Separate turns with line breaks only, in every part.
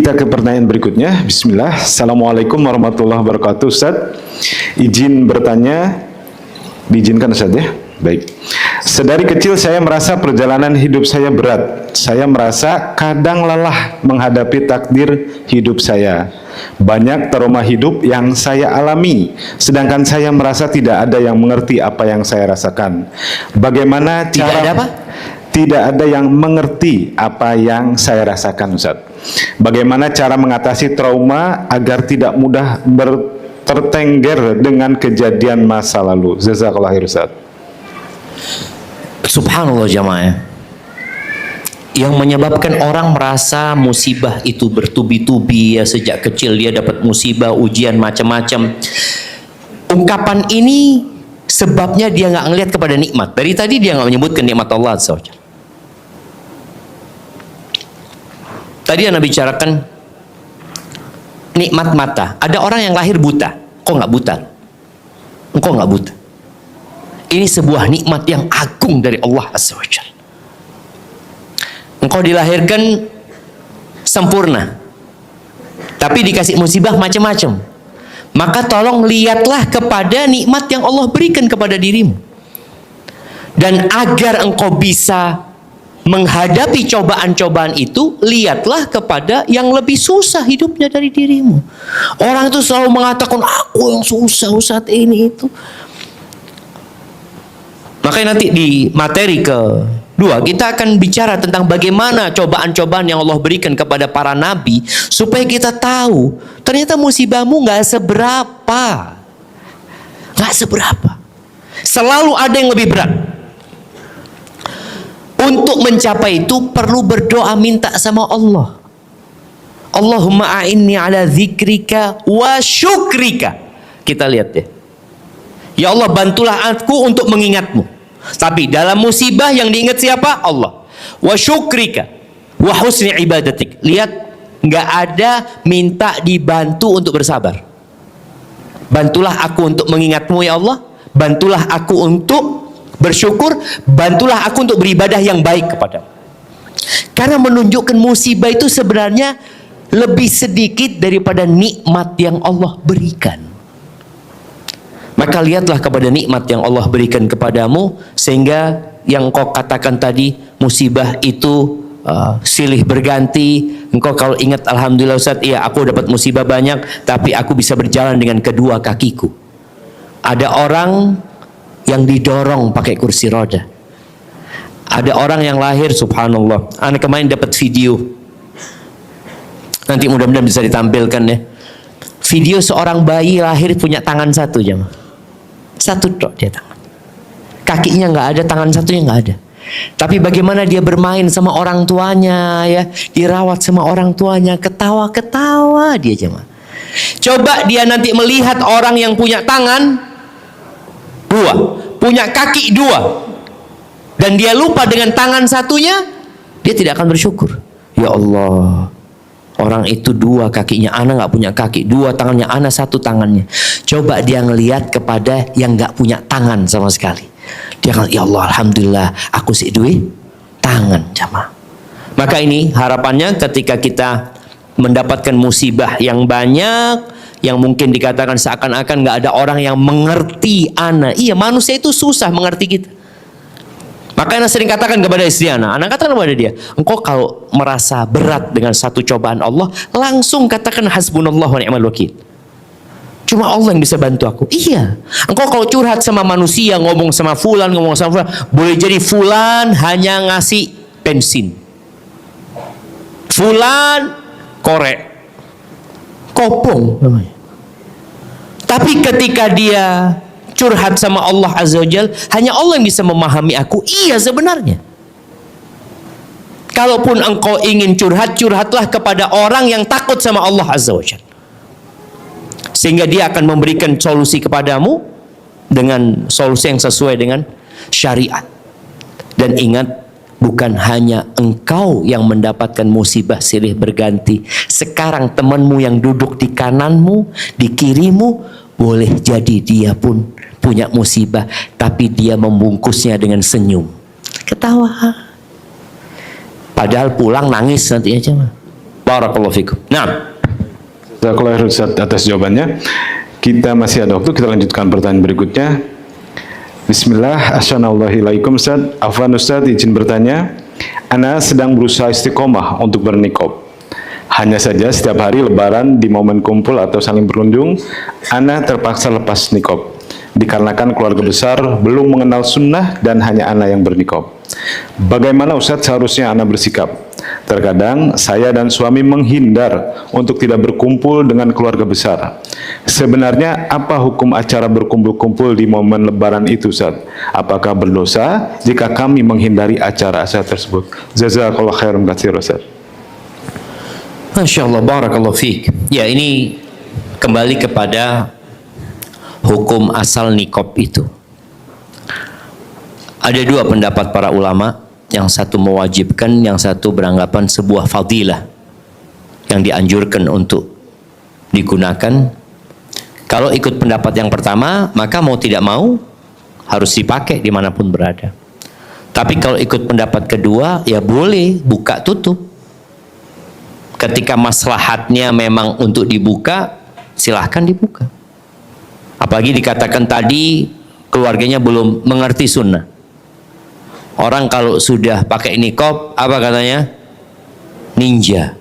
Kita ke pertanyaan berikutnya. Bismillah. Assalamualaikum warahmatullahi wabarakatuh. Ustaz, izin bertanya. Diizinkan Ustaz ya? Baik. Sedari kecil saya merasa perjalanan hidup saya berat. Saya merasa kadang lelah menghadapi takdir hidup saya. Banyak trauma hidup yang saya alami, sedangkan saya merasa tidak ada yang mengerti apa yang saya rasakan. Bagaimana cara...
Tidak ada apa?
Tidak ada yang mengerti apa yang saya rasakan, Ustaz. Bagaimana cara mengatasi trauma agar tidak mudah tertengger dengan kejadian masa lalu? Jazakallah khair, Ustaz.
Subhanallah jamaah. Yang menyebabkan orang merasa musibah itu bertubi-tubi ya, sejak kecil dia dapat musibah, ujian macam-macam. Ungkapan ini sebabnya dia nggak ngelihat kepada nikmat. Dari tadi dia nggak menyebutkan nikmat Allah Azza wa Jalla. Tadi Anda bicarakan nikmat mata. Ada orang yang lahir buta. Kok nggak buta? Engkau nggak buta. Ini sebuah nikmat yang agung dari Allah Azza wa Jalla. Engkau dilahirkan sempurna, tapi dikasih musibah macam-macam. Maka tolong lihatlah kepada nikmat yang Allah berikan kepada dirimu. Dan agar engkau bisa menghadapi cobaan-cobaan itu, lihatlah kepada yang lebih susah hidupnya dari dirimu. Orang itu selalu mengatakan, aku yang susah saat ini itu. Makanya nanti di materi kedua kita akan bicara tentang bagaimana cobaan-cobaan yang Allah berikan kepada para nabi, supaya kita tahu ternyata musibahmu nggak seberapa. Nggak seberapa. Selalu ada yang lebih berat. Untuk mencapai itu perlu berdoa, minta sama Allah. Allahumma a'inni ala dzikrika wa syukrika. Kita lihat deh. Ya Allah, bantulah aku untuk mengingatmu. Tapi dalam musibah yang diingat siapa? Allah. Wa syukrika wa husni ibadatik. Lihat, nggak ada minta dibantu untuk bersabar. Bantulah aku untuk mengingatmu ya Allah. Bantulah aku untuk bersyukur, bantulah aku untuk beribadah yang baik kepadamu. Karena menunjukkan musibah itu sebenarnya lebih sedikit daripada nikmat yang Allah berikan. Maka lihatlah kepada nikmat yang Allah berikan kepadamu, sehingga yang kau katakan tadi, musibah itu silih berganti. Engkau kalau ingat, alhamdulillah Ustaz, iya aku dapat musibah banyak, tapi aku bisa berjalan dengan kedua kakiku. Ada orang yang didorong pakai kursi roda. Ada orang yang lahir, subhanallah. Anak kemarin dapat video. Nanti mudah-mudahan bisa ditampilkan ya. Video seorang bayi lahir punya tangan satu jemaah. Satu tok dia tangan. Kakinya nggak ada, tangan satunya nggak ada. Tapi bagaimana dia bermain sama orang tuanya ya, dirawat sama orang tuanya, ketawa-ketawa dia jemaah. Coba dia nanti melihat orang yang punya tangan dua, punya kaki dua, dan dia lupa dengan tangan satunya, dia tidak akan bersyukur. Ya Allah, orang itu dua kakinya, ana nggak punya kaki, dua tangannya, ana satu tangannya. Coba dia ngelihat kepada yang nggak punya tangan sama sekali, dia akan, ya Allah, alhamdulillah, aku sih duit tangan jamaah. Maka ini harapannya ketika kita mendapatkan musibah yang banyak, yang mungkin dikatakan seakan-akan nggak ada orang yang mengerti ana. Iya, manusia itu susah mengerti kita. Maka anak sering katakan kepada istri anak katakan kepada dia, engkau kalau merasa berat dengan satu cobaan Allah, langsung katakan hasbunallah wa ni'mal wakil. Cuma Allah yang bisa bantu aku. Iya. Engkau kalau curhat sama manusia, ngomong sama fulan, boleh jadi fulan hanya ngasih bensin. Fulan korek. Kopong namanya. Tapi ketika dia curhat sama Allah Azza wa Jalla, hanya Allah yang bisa memahami aku. Iya sebenarnya. Kalaupun engkau ingin curhat, curhatlah kepada orang yang takut sama Allah Azza wa Jalla. Sehingga dia akan memberikan solusi kepadamu dengan solusi yang sesuai dengan syariat. Dan ingat, bukan hanya engkau yang mendapatkan musibah silih berganti. Sekarang temanmu yang duduk di kananmu, di kirimu, boleh jadi dia pun punya musibah, tapi dia membungkusnya dengan senyum, ketawa. Padahal pulang nangis nanti aja mah. Barakallahu fikum. Nah,
Jazakallah khair Ustaz atas jawabannya. Kita masih ada waktu, kita lanjutkan pertanyaan berikutnya. Bismillah, assalamualaikum Ustaz. Afwan Ustaz, izin bertanya. Ana sedang berusaha istiqomah untuk bernikah. Hanya saja setiap hari lebaran di momen kumpul atau saling berkunjung, Ana terpaksa lepas nikah. Dikarenakan keluarga besar belum mengenal sunnah dan hanya Ana yang bernikah. Bagaimana Ustaz seharusnya Ana bersikap? Terkadang saya dan suami menghindar untuk tidak berkumpul dengan keluarga besar. Sebenarnya apa hukum acara berkumpul-kumpul di momen lebaran itu Ustaz? Apakah berdosa jika kami menghindari acara-acara tersebut? Jazakallah khairan katsir Ustaz.
Masya Allah, barakallahu fiik. Ya, ini kembali kepada hukum asal nikah itu. Ada dua pendapat para ulama. Yang satu mewajibkan, yang satu beranggapan sebuah fadilah yang dianjurkan untuk digunakan. Kalau ikut pendapat yang pertama, maka mau tidak mau harus dipakai dimanapun berada. Tapi kalau ikut pendapat kedua, ya boleh buka tutup. Ketika maslahatnya memang untuk dibuka, silahkan dibuka. Apalagi dikatakan tadi keluarganya belum mengerti sunnah. Orang kalau sudah pakai niqab, apa katanya? Ninja.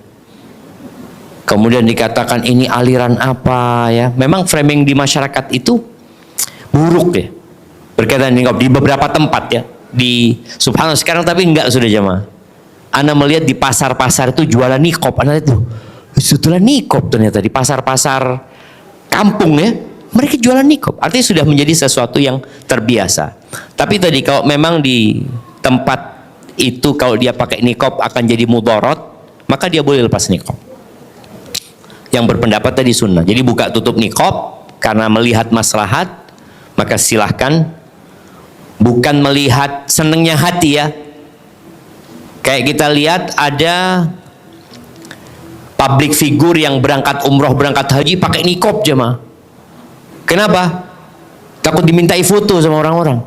Kemudian dikatakan ini aliran apa ya? Memang framing di masyarakat itu buruk ya. Berkaitan niqab di beberapa tempat ya. Di subhanallah sekarang tapi enggak sudah jamaah. Ana melihat di pasar-pasar itu jualan niqab. Ana itu setelah niqab ternyata di pasar-pasar kampung ya. Mereka jualan niqab. Artinya sudah menjadi sesuatu yang terbiasa. Tapi tadi kalau memang di tempat itu kalau dia pakai niqab akan jadi mudarat, maka dia boleh lepas niqab. Yang berpendapat tadi sunnah. Jadi buka tutup niqab karena melihat maslahat, maka silahkan. Bukan melihat senengnya hati ya. Kayak kita lihat ada public figure yang berangkat umroh, berangkat haji pakai niqab jemaah. Kenapa? Takut dimintai foto sama orang-orang.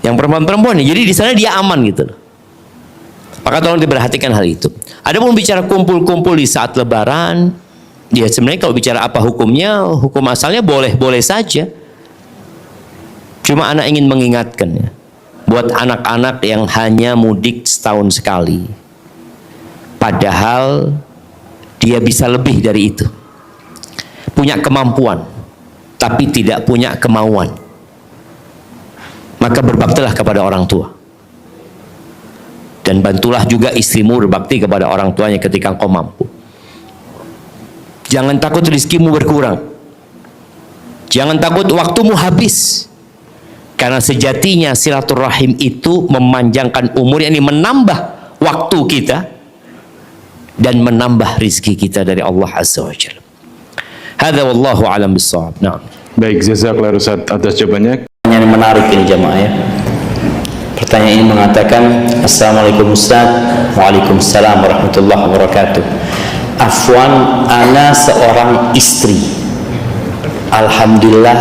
Yang perempuan-perempuan nih, jadi di sana dia aman gitu loh. Maka tolong diperhatikan hal itu. Ada pun bicara kumpul-kumpul di saat lebaran, ya sebenarnya kalau bicara apa hukumnya, hukum asalnya boleh-boleh saja. Cuma anak ingin mengingatkan ya, buat anak-anak yang hanya mudik setahun sekali. Padahal dia bisa lebih dari itu. Punya kemampuan, tapi tidak punya kemauan. Maka berbaktilah kepada orang tua. Dan bantulah juga istrimu berbakti kepada orang tuanya ketika engkau mampu. Jangan takut rizkimu berkurang. Jangan takut waktumu habis. Karena sejatinya silaturahim itu memanjangkan umur, yakni menambah waktu kita dan menambah rizki kita dari Allah Azza wa Jalla. Hadza wallahu a'lam bissawab. Nah.
Baik, jazakallah Ustaz atas jawabannya.
Yang menarik ini jamaah ya. Pertanyaan ini mengatakan, Assalamualaikum Ustaz. Waalaikumsalam warahmatullahi wabarakatuh. Afwan, ana seorang istri. Alhamdulillah,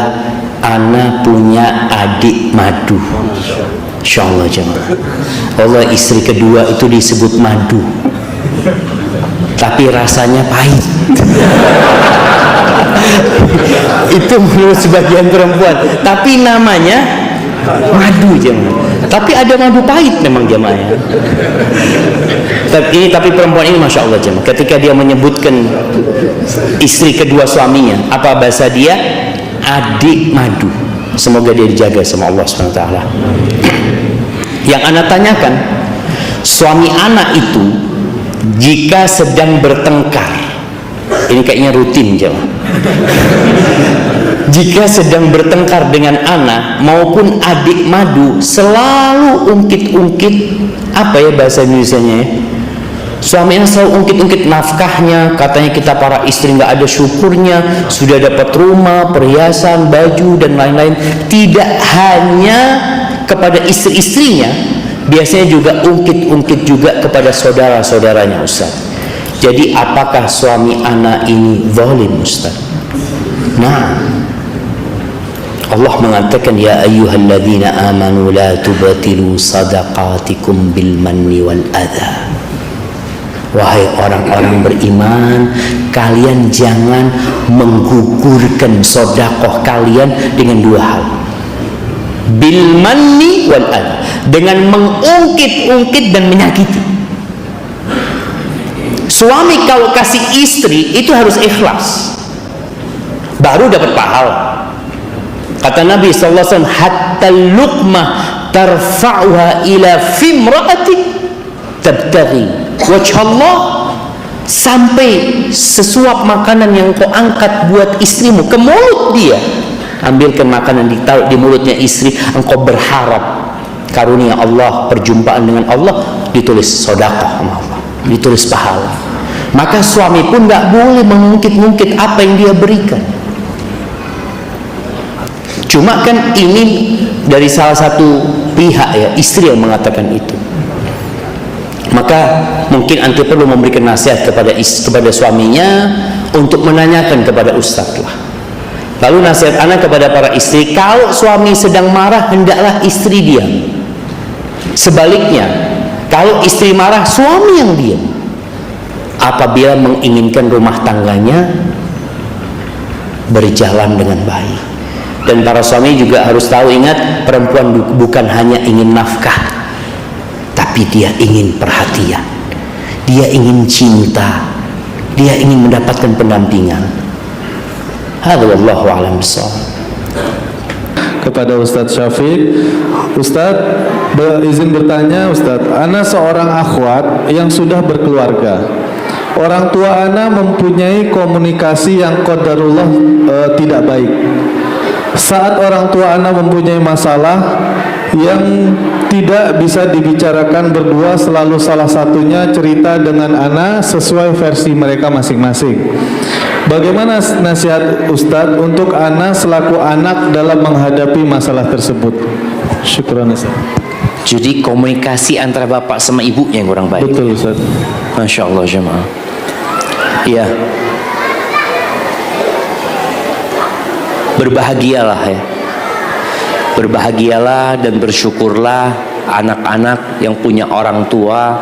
ana punya adik madu. Insyaallah jemaah. Allah, istri kedua itu disebut madu. Tapi rasanya pahit. Itu menurut sebagian perempuan. Tapi namanya madu jemaah. Tapi ada madu pahit memang jemaah. Tapi perempuan ini masya Allah jemaah. Ketika dia menyebutkan istri kedua suaminya, apa bahasa dia? Adik madu. Semoga dia dijaga sama Allah SWT. Yang anak tanyakan, suami anak itu jika sedang bertengkar, ini kayaknya rutin jemaah. Jika sedang bertengkar dengan anak maupun adik madu, selalu ungkit-ungkit, apa ya bahasa Indonesianya ya? Suaminya selalu ungkit-ungkit nafkahnya, katanya kita para istri nggak ada syukurnya, sudah dapat rumah, perhiasan, baju dan lain-lain. Tidak hanya kepada istri-istrinya, biasanya juga ungkit-ungkit juga kepada saudara-saudaranya Ustaz. Jadi apakah suami anak ini zalim Ustaz? Nah, Allah mengatakan ya ayyuhalladzina amanu la tubatilu sadaqatikum bil manni wal adha. Wahai orang-orang beriman, kalian jangan menggugurkan sedekah kalian dengan dua hal. Bil manni wal adha, dengan mengungkit-ungkit dan menyakiti. Suami kalau kasih istri itu harus ikhlas, baru dapat pahala. Kata Nabi SAW, hatta luqmah tarfa'uha ila fimra'ati tabtaghi wajh Allah, sampai sesuap makanan yang kau angkat buat istrimu ke mulut dia, ambilkan makanan ditaruh di mulutnya istri, engkau berharap karunia Allah, perjumpaan dengan Allah, ditulis sedekah sama Allah, ditulis pahala. Maka suami pun nggak boleh mengungkit-ungkit apa yang dia berikan. Cuma kan ini dari salah satu pihak ya, istri yang mengatakan itu. Maka mungkin antum perlu memberikan nasihat kepada suaminya untuk menanyakan kepada ustadz lah. Lalu nasihat anak kepada para istri, kalau suami sedang marah hendaklah istri diam. Sebaliknya, kalau istri marah suami yang diam. Apabila menginginkan rumah tangganya berjalan dengan baik. Dan para suami juga harus tahu, ingat, perempuan bukan hanya ingin nafkah, tapi dia ingin perhatian, dia ingin cinta, dia ingin mendapatkan pendampingan. Hadza wallahu a'lam bishawab.
Kepada Ustadz Syafiq, Ustadz izin bertanya, Ustadz, ana seorang akhwat yang sudah berkeluarga. Orang tua ana mempunyai komunikasi yang qadarullah tidak baik. Saat orang tua ana mempunyai masalah yang tidak bisa dibicarakan berdua, selalu salah satunya cerita dengan ana sesuai versi mereka masing-masing. Bagaimana nasihat Ustadz untuk ana selaku anak dalam menghadapi masalah tersebut? Syukran Ustadz.
Jadi komunikasi antara bapak sama ibunya yang kurang baik.
Betul Ustadz.
Masya Allah jemaah. Iya. Berbahagialah ya. Berbahagialah dan bersyukurlah anak-anak yang punya orang tua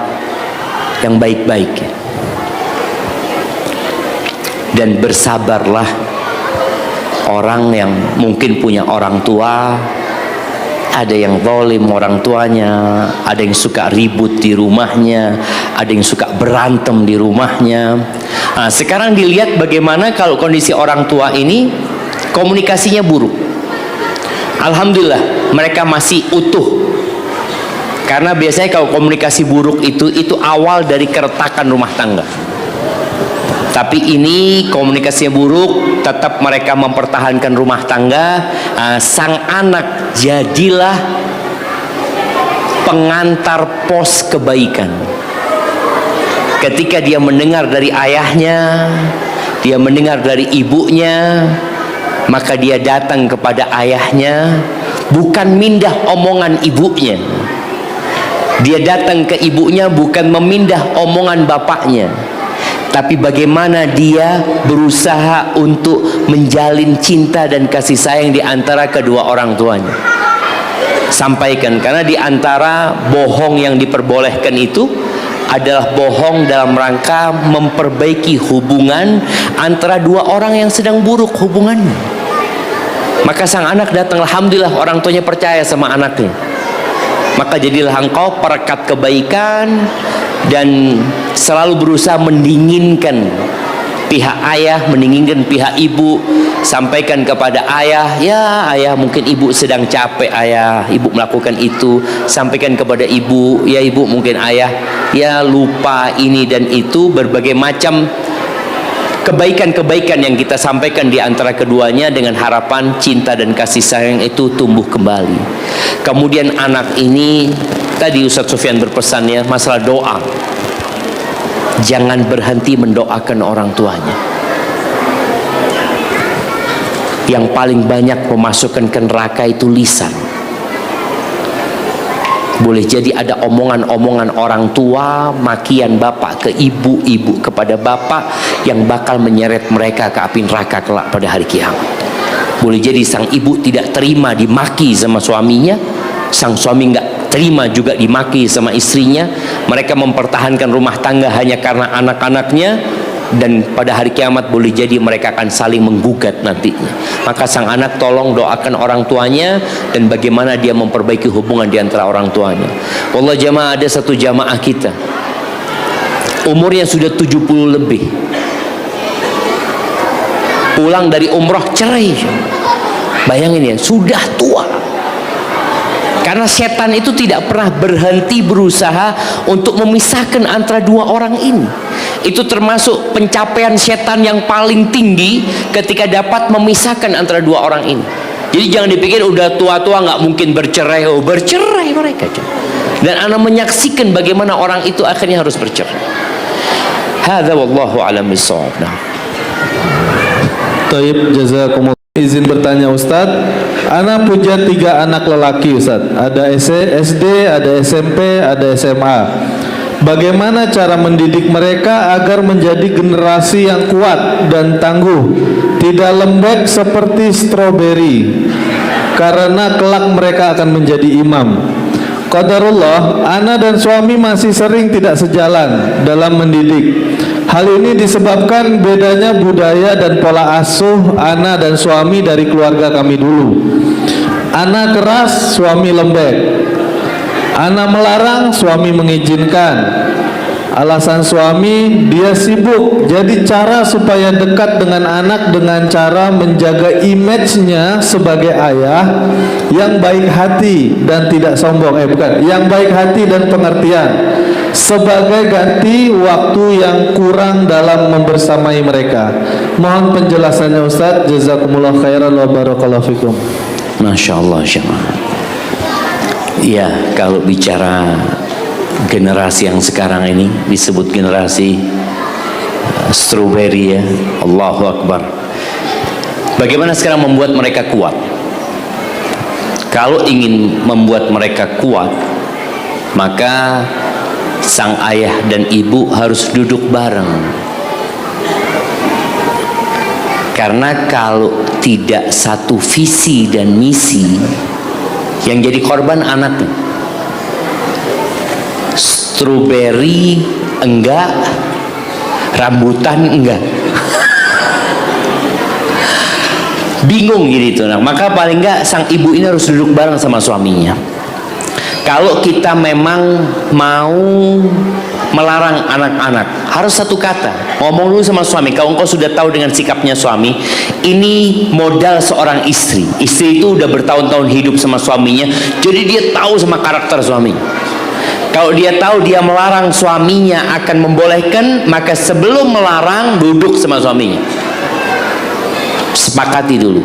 yang baik-baik ya. Dan bersabarlah orang yang mungkin punya orang tua, ada yang zalim orang tuanya, ada yang suka ribut di rumahnya, ada yang suka berantem di rumahnya. Nah, sekarang dilihat bagaimana kalau kondisi orang tua ini komunikasinya buruk. Alhamdulillah mereka masih utuh. Karena biasanya kalau komunikasi buruk itu awal dari keretakan rumah tangga. Tapi ini komunikasinya buruk, tetap mereka mempertahankan rumah tangga. Sang anak jadilah pengantar pos kebaikan. Ketika dia mendengar dari ayahnya, dia mendengar dari ibunya, maka dia datang kepada ayahnya, bukan mindah omongan ibunya. Dia datang ke ibunya bukan memindah omongan bapaknya, tapi bagaimana dia berusaha untuk menjalin cinta dan kasih sayang di antara kedua orang tuanya. Sampaikan, karena di antara bohong yang diperbolehkan itu adalah bohong dalam rangka memperbaiki hubungan antara dua orang yang sedang buruk hubungannya. Maka sang anak datang, alhamdulillah orang tuanya percaya sama anaknya. Maka jadilah engkau perekat kebaikan dan selalu berusaha mendinginkan pihak ayah, mendinginkan pihak ibu. Sampaikan kepada ayah, ya ayah mungkin ibu sedang capek ayah, ibu melakukan itu. Sampaikan kepada ibu, ya ibu mungkin ayah ya lupa ini dan itu. Berbagai macam kebaikan-kebaikan yang kita sampaikan di antara keduanya dengan harapan cinta dan kasih sayang itu tumbuh kembali. Kemudian anak ini, tadi Ustadz Sufyan berpesan ya, masalah doa. Jangan berhenti mendoakan orang tuanya. Yang paling banyak memasukkan ke neraka itu lisan. Boleh jadi ada omongan-omongan orang tua, makian bapak ke ibu, ibu kepada bapak, yang bakal menyeret mereka ke api neraka kelak pada hari kiamat. Boleh jadi sang ibu tidak terima dimaki sama suaminya, sang suami nggak terima juga dimaki sama istrinya, mereka mempertahankan rumah tangga hanya karena anak-anaknya, dan pada hari kiamat boleh jadi mereka akan saling menggugat nantinya. Maka sang anak tolong doakan orang tuanya dan bagaimana dia memperbaiki hubungan di antara orang tuanya. Wallah jamaah, ada satu jamaah kita umurnya sudah 70 lebih, pulang dari umroh cerai. Bayangin ya, sudah tua. Karena setan itu tidak pernah berhenti berusaha untuk memisahkan antara dua orang ini. Itu termasuk pencapaian setan yang paling tinggi ketika dapat memisahkan antara dua orang ini. Jadi jangan dipikir udah tua-tua nggak mungkin bercerai. Oh, bercerai mereka. Dan ana menyaksikan bagaimana orang itu akhirnya harus bercerai. Hadza wallahu a'lam bissawab.
Taib, jazakumullah. Izin bertanya Ustadz, ana punya 3 anak lelaki Ustadz, ada SD, ada SMP, ada SMA. Bagaimana cara mendidik mereka agar menjadi generasi yang kuat dan tangguh, tidak lembek seperti stroberi, karena kelak mereka akan menjadi imam. Qadarullah, ana dan suami masih sering tidak sejalan dalam mendidik. Hal ini disebabkan bedanya budaya dan pola asuh ana dan suami dari keluarga kami dulu. Ana keras, suami lembek. Ana melarang, suami mengizinkan. Alasan suami, dia sibuk. Jadi cara supaya dekat dengan anak dengan cara menjaga image-nya sebagai ayah yang baik hati dan tidak sombong. Yang baik hati dan pengertian, sebagai ganti waktu yang kurang dalam membersamai mereka. Mohon penjelasannya Ustaz. Jazakumullah khairan wa barakallahu fikum.
Masya Allah, ya, kalau bicara generasi yang sekarang ini disebut generasi strawberry, ya, Allahu Akbar. Bagaimana sekarang membuat mereka kuat? Kalau ingin membuat mereka kuat, maka sang ayah dan ibu harus duduk bareng. Karena kalau tidak satu visi dan misi, yang jadi korban anaknya. Strawberry enggak, rambutan enggak. Bingung gitu. Nah, maka paling enggak sang ibu ini harus duduk bareng sama suaminya. Kalau kita memang mau melarang anak-anak, harus satu kata, ngomong dulu sama suami. Kalau engkau sudah tahu dengan sikapnya suami, ini modal seorang istri. Istri itu udah bertahun-tahun hidup sama suaminya, jadi dia tahu sama karakter suaminya. Kalau dia tahu dia melarang suaminya akan membolehkan, maka sebelum melarang duduk sama suaminya, sepakati dulu.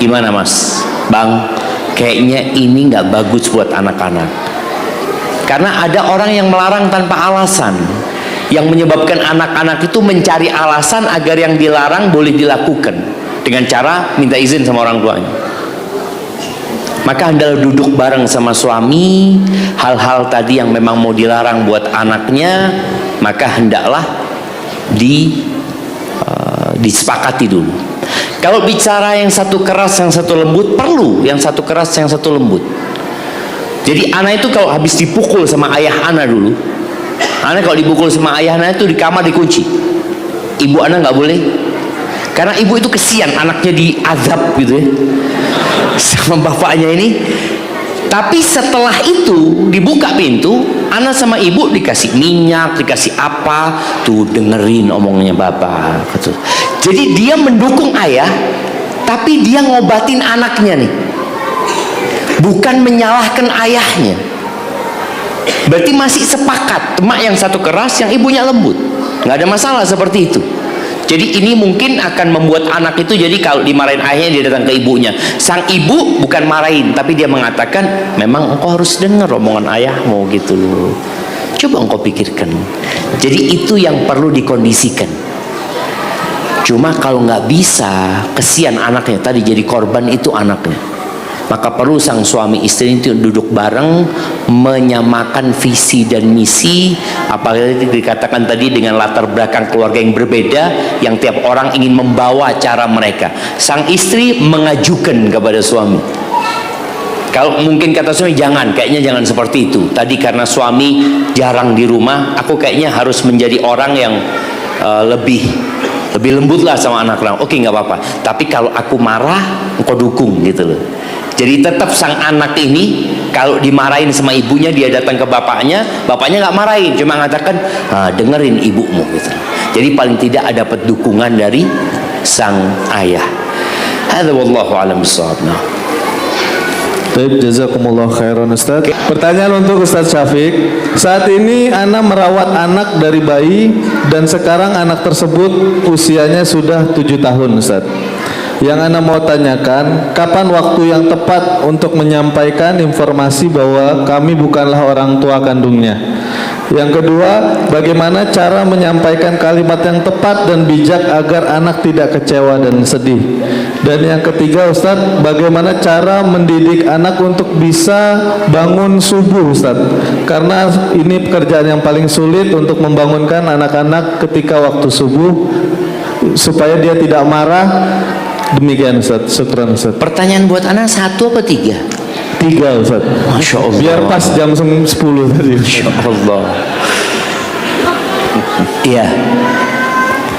Gimana mas, bang, kayaknya ini nggak bagus buat anak-anak. Karena ada orang yang melarang tanpa alasan, yang menyebabkan anak-anak itu mencari alasan agar yang dilarang boleh dilakukan dengan cara minta izin sama orang tuanya. Maka hendaklah duduk bareng sama suami. Hal-hal tadi yang memang mau dilarang buat anaknya, maka hendaklah disepakati dulu. Kalau bicara yang satu keras yang satu lembut, perlu yang satu keras yang satu lembut. Jadi anak itu kalau habis dipukul sama ayah anak dulu, anak kalau dipukul sama ayah anak itu di kamar dikunci. Ibu anak nggak boleh, karena ibu itu kesian anaknya diazab gitu ya sama bapaknya ini. Tapi setelah itu dibuka pintu, anak sama ibu dikasih minyak, dikasih apa, tuh dengerin omongnya bapak. Jadi dia mendukung ayah, tapi dia ngobatin anaknya nih, bukan menyalahkan ayahnya. Berarti masih sepakat, emak yang satu keras, yang ibunya lembut, nggak ada masalah seperti itu. Jadi ini mungkin akan membuat anak itu, jadi kalau dimarahin ayahnya dia datang ke ibunya. Sang ibu bukan marahin, tapi dia mengatakan, memang engkau harus dengar omongan ayahmu gitu loh. Coba engkau pikirkan. Jadi itu yang perlu dikondisikan. Cuma kalau nggak bisa, kesian anaknya tadi jadi korban itu anaknya. Maka perlu sang suami istri itu duduk bareng, menyamakan visi dan misi. Apalagi dikatakan tadi dengan latar belakang keluarga yang berbeda, yang tiap orang ingin membawa cara mereka. Sang istri mengajukan kepada suami, Kalau mungkin kata suami, kayaknya jangan seperti itu. Tadi karena suami jarang di rumah, aku kayaknya harus menjadi orang yang lebih lembut lah sama anak orang. Oke, nggak apa-apa. Tapi kalau aku marah, engkau dukung gitu loh. Jadi tetap sang anak ini kalau dimarahin sama ibunya, dia datang ke bapaknya nggak marahin, cuma mengatakan dengerin ibumu gitu. Jadi paling tidak ada dapat dukungan dari sang ayah. Hadza wallahu a'lam bissawab.
Baik, jazakumullah khairan Ustaz. Pertanyaan untuk Ustaz Syafiq. Saat ini Ana merawat anak dari bayi dan sekarang anak tersebut usianya sudah 7 tahun Ustaz. Yang Ana mau tanyakan, kapan waktu yang tepat untuk menyampaikan informasi bahwa kami bukanlah orang tua kandungnya? Yang kedua, bagaimana cara menyampaikan kalimat yang tepat dan bijak agar anak tidak kecewa dan sedih? Dan yang ketiga Ustadz, bagaimana cara mendidik anak untuk bisa bangun subuh Ustadz? Karena ini pekerjaan yang paling sulit untuk membangunkan anak-anak ketika waktu subuh supaya dia tidak marah. Demikian Ustadz, syukran Ustadz.
Pertanyaan buat anak 1 apa 3?
3 Ustadz.
Masya Allah.
Biar pas jam 10 tadi.
Masya Allah. Iya,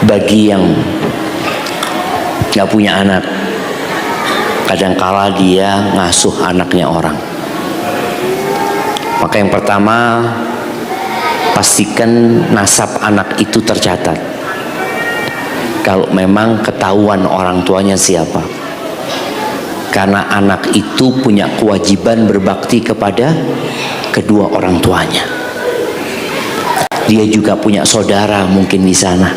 bagi yang nggak punya anak, kadangkala dia ngasuh anaknya orang. Maka yang pertama, pastikan nasab anak itu tercatat. Kalau memang ketahuan orang tuanya siapa. Karena anak itu punya kewajiban berbakti kepada kedua orang tuanya. Dia juga punya saudara mungkin di sana,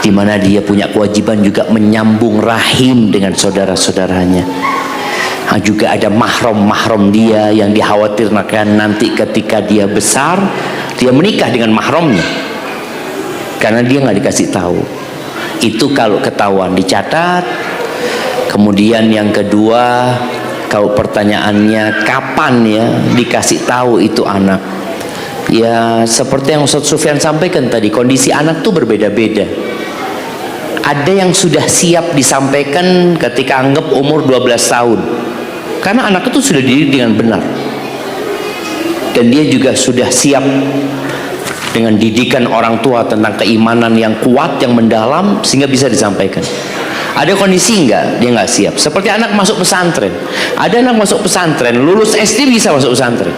di mana dia punya kewajiban juga menyambung rahim dengan saudara-saudaranya. Juga ada mahram-mahram dia yang dikhawatirkan nanti ketika dia besar, dia menikah dengan mahramnya. Karena dia nggak dikasih tahu. Itu kalau ketahuan dicatat. Kemudian yang kedua, kalau pertanyaannya kapan ya dikasih tahu itu anak, ya seperti yang Ustaz Sufyan sampaikan tadi, kondisi anak tuh berbeda-beda. Ada yang sudah siap disampaikan ketika anggap umur 12 tahun, karena anak itu sudah dididik dengan benar, dan dia juga sudah siap dengan didikan orang tua tentang keimanan yang kuat, yang mendalam, sehingga bisa disampaikan. Ada kondisi enggak, dia enggak siap. Seperti anak masuk pesantren. Ada anak masuk pesantren, lulus SD bisa masuk pesantren.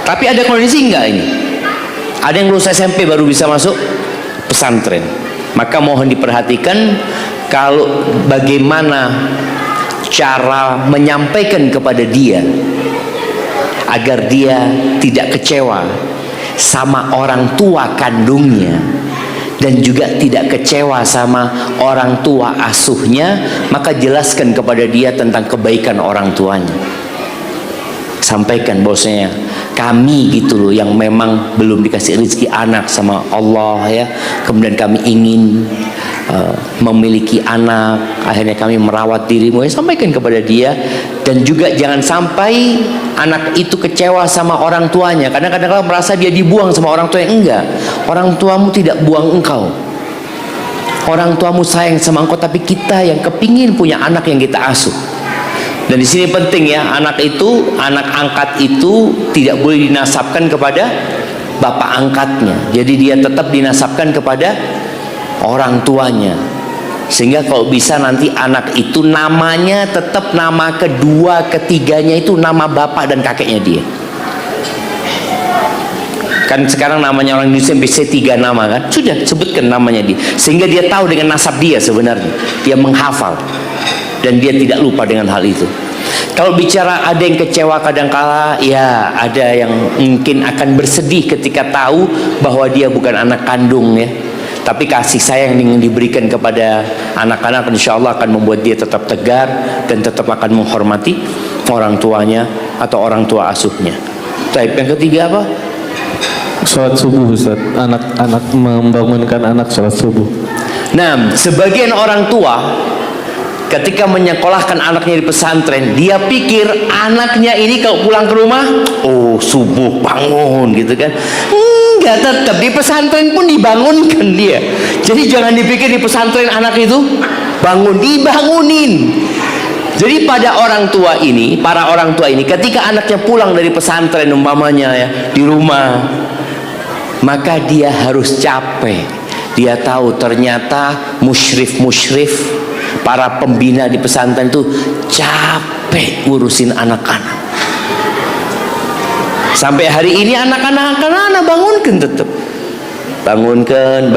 Tapi ada kondisi enggak ini? Ada yang lulus SMP baru bisa masuk pesantren. Maka mohon diperhatikan kalau bagaimana cara menyampaikan kepada dia agar dia tidak kecewa sama orang tua kandungnya, dan juga tidak kecewa sama orang tua asuhnya. Maka jelaskan kepada dia tentang kebaikan orang tuanya. Sampaikan bahwasanya kami gitu loh yang memang belum dikasih rezeki anak sama Allah ya, kemudian kami ingin memiliki anak, akhirnya kami merawat dirimu ya. Sampaikan kepada dia. Dan juga jangan sampai anak itu kecewa sama orang tuanya, karena kadang-kadang merasa dia dibuang sama orang tua. Yang enggak, orang tuamu tidak buang engkau, orang tuamu sayang sama engkau, tapi kita yang kepingin punya anak yang kita asuh. Dan di sini penting ya, anak itu, anak angkat itu tidak boleh dinasabkan kepada bapak angkatnya. Jadi dia tetap dinasabkan kepada orang tuanya. Sehingga kalau bisa nanti anak itu namanya tetap nama kedua, ketiganya itu nama bapak dan kakeknya dia. Kan sekarang namanya orang Indonesia bisa 3 nama kan? Sudah, sebutkan namanya dia. Sehingga dia tahu dengan nasab dia sebenarnya. Dia menghafal. Dan dia tidak lupa dengan hal itu. Kalau bicara ada yang kecewa kadangkala, ya ada yang mungkin akan bersedih ketika tahu bahwa dia bukan anak kandung ya. Tapi kasih sayang yang diberikan kepada anak-anak insya Allah akan membuat dia tetap tegar dan tetap akan menghormati orang tuanya atau orang tua asuhnya. Baik, yang ketiga apa?
Sholat subuh Ustaz. Anak-anak membangunkan anak sholat subuh.
Nah, sebagian orang tua ketika menyekolahkan anaknya di pesantren, dia pikir anaknya ini kalau pulang ke rumah, oh subuh bangun gitu kan. Enggak, tetap di pesantren pun dibangunkan dia. Jadi jangan dipikir di pesantren anak itu bangun, dibangunin. Jadi pada orang tua ini, para orang tua ini, ketika anaknya pulang dari pesantren umpamanya ya, di rumah, maka dia harus capek. Dia tahu ternyata musyrif-musyrif, para pembina di pesantren itu capek ngurusin anak-anak. Sampai hari ini anak-anak bangunkan tetap. Bangunkan.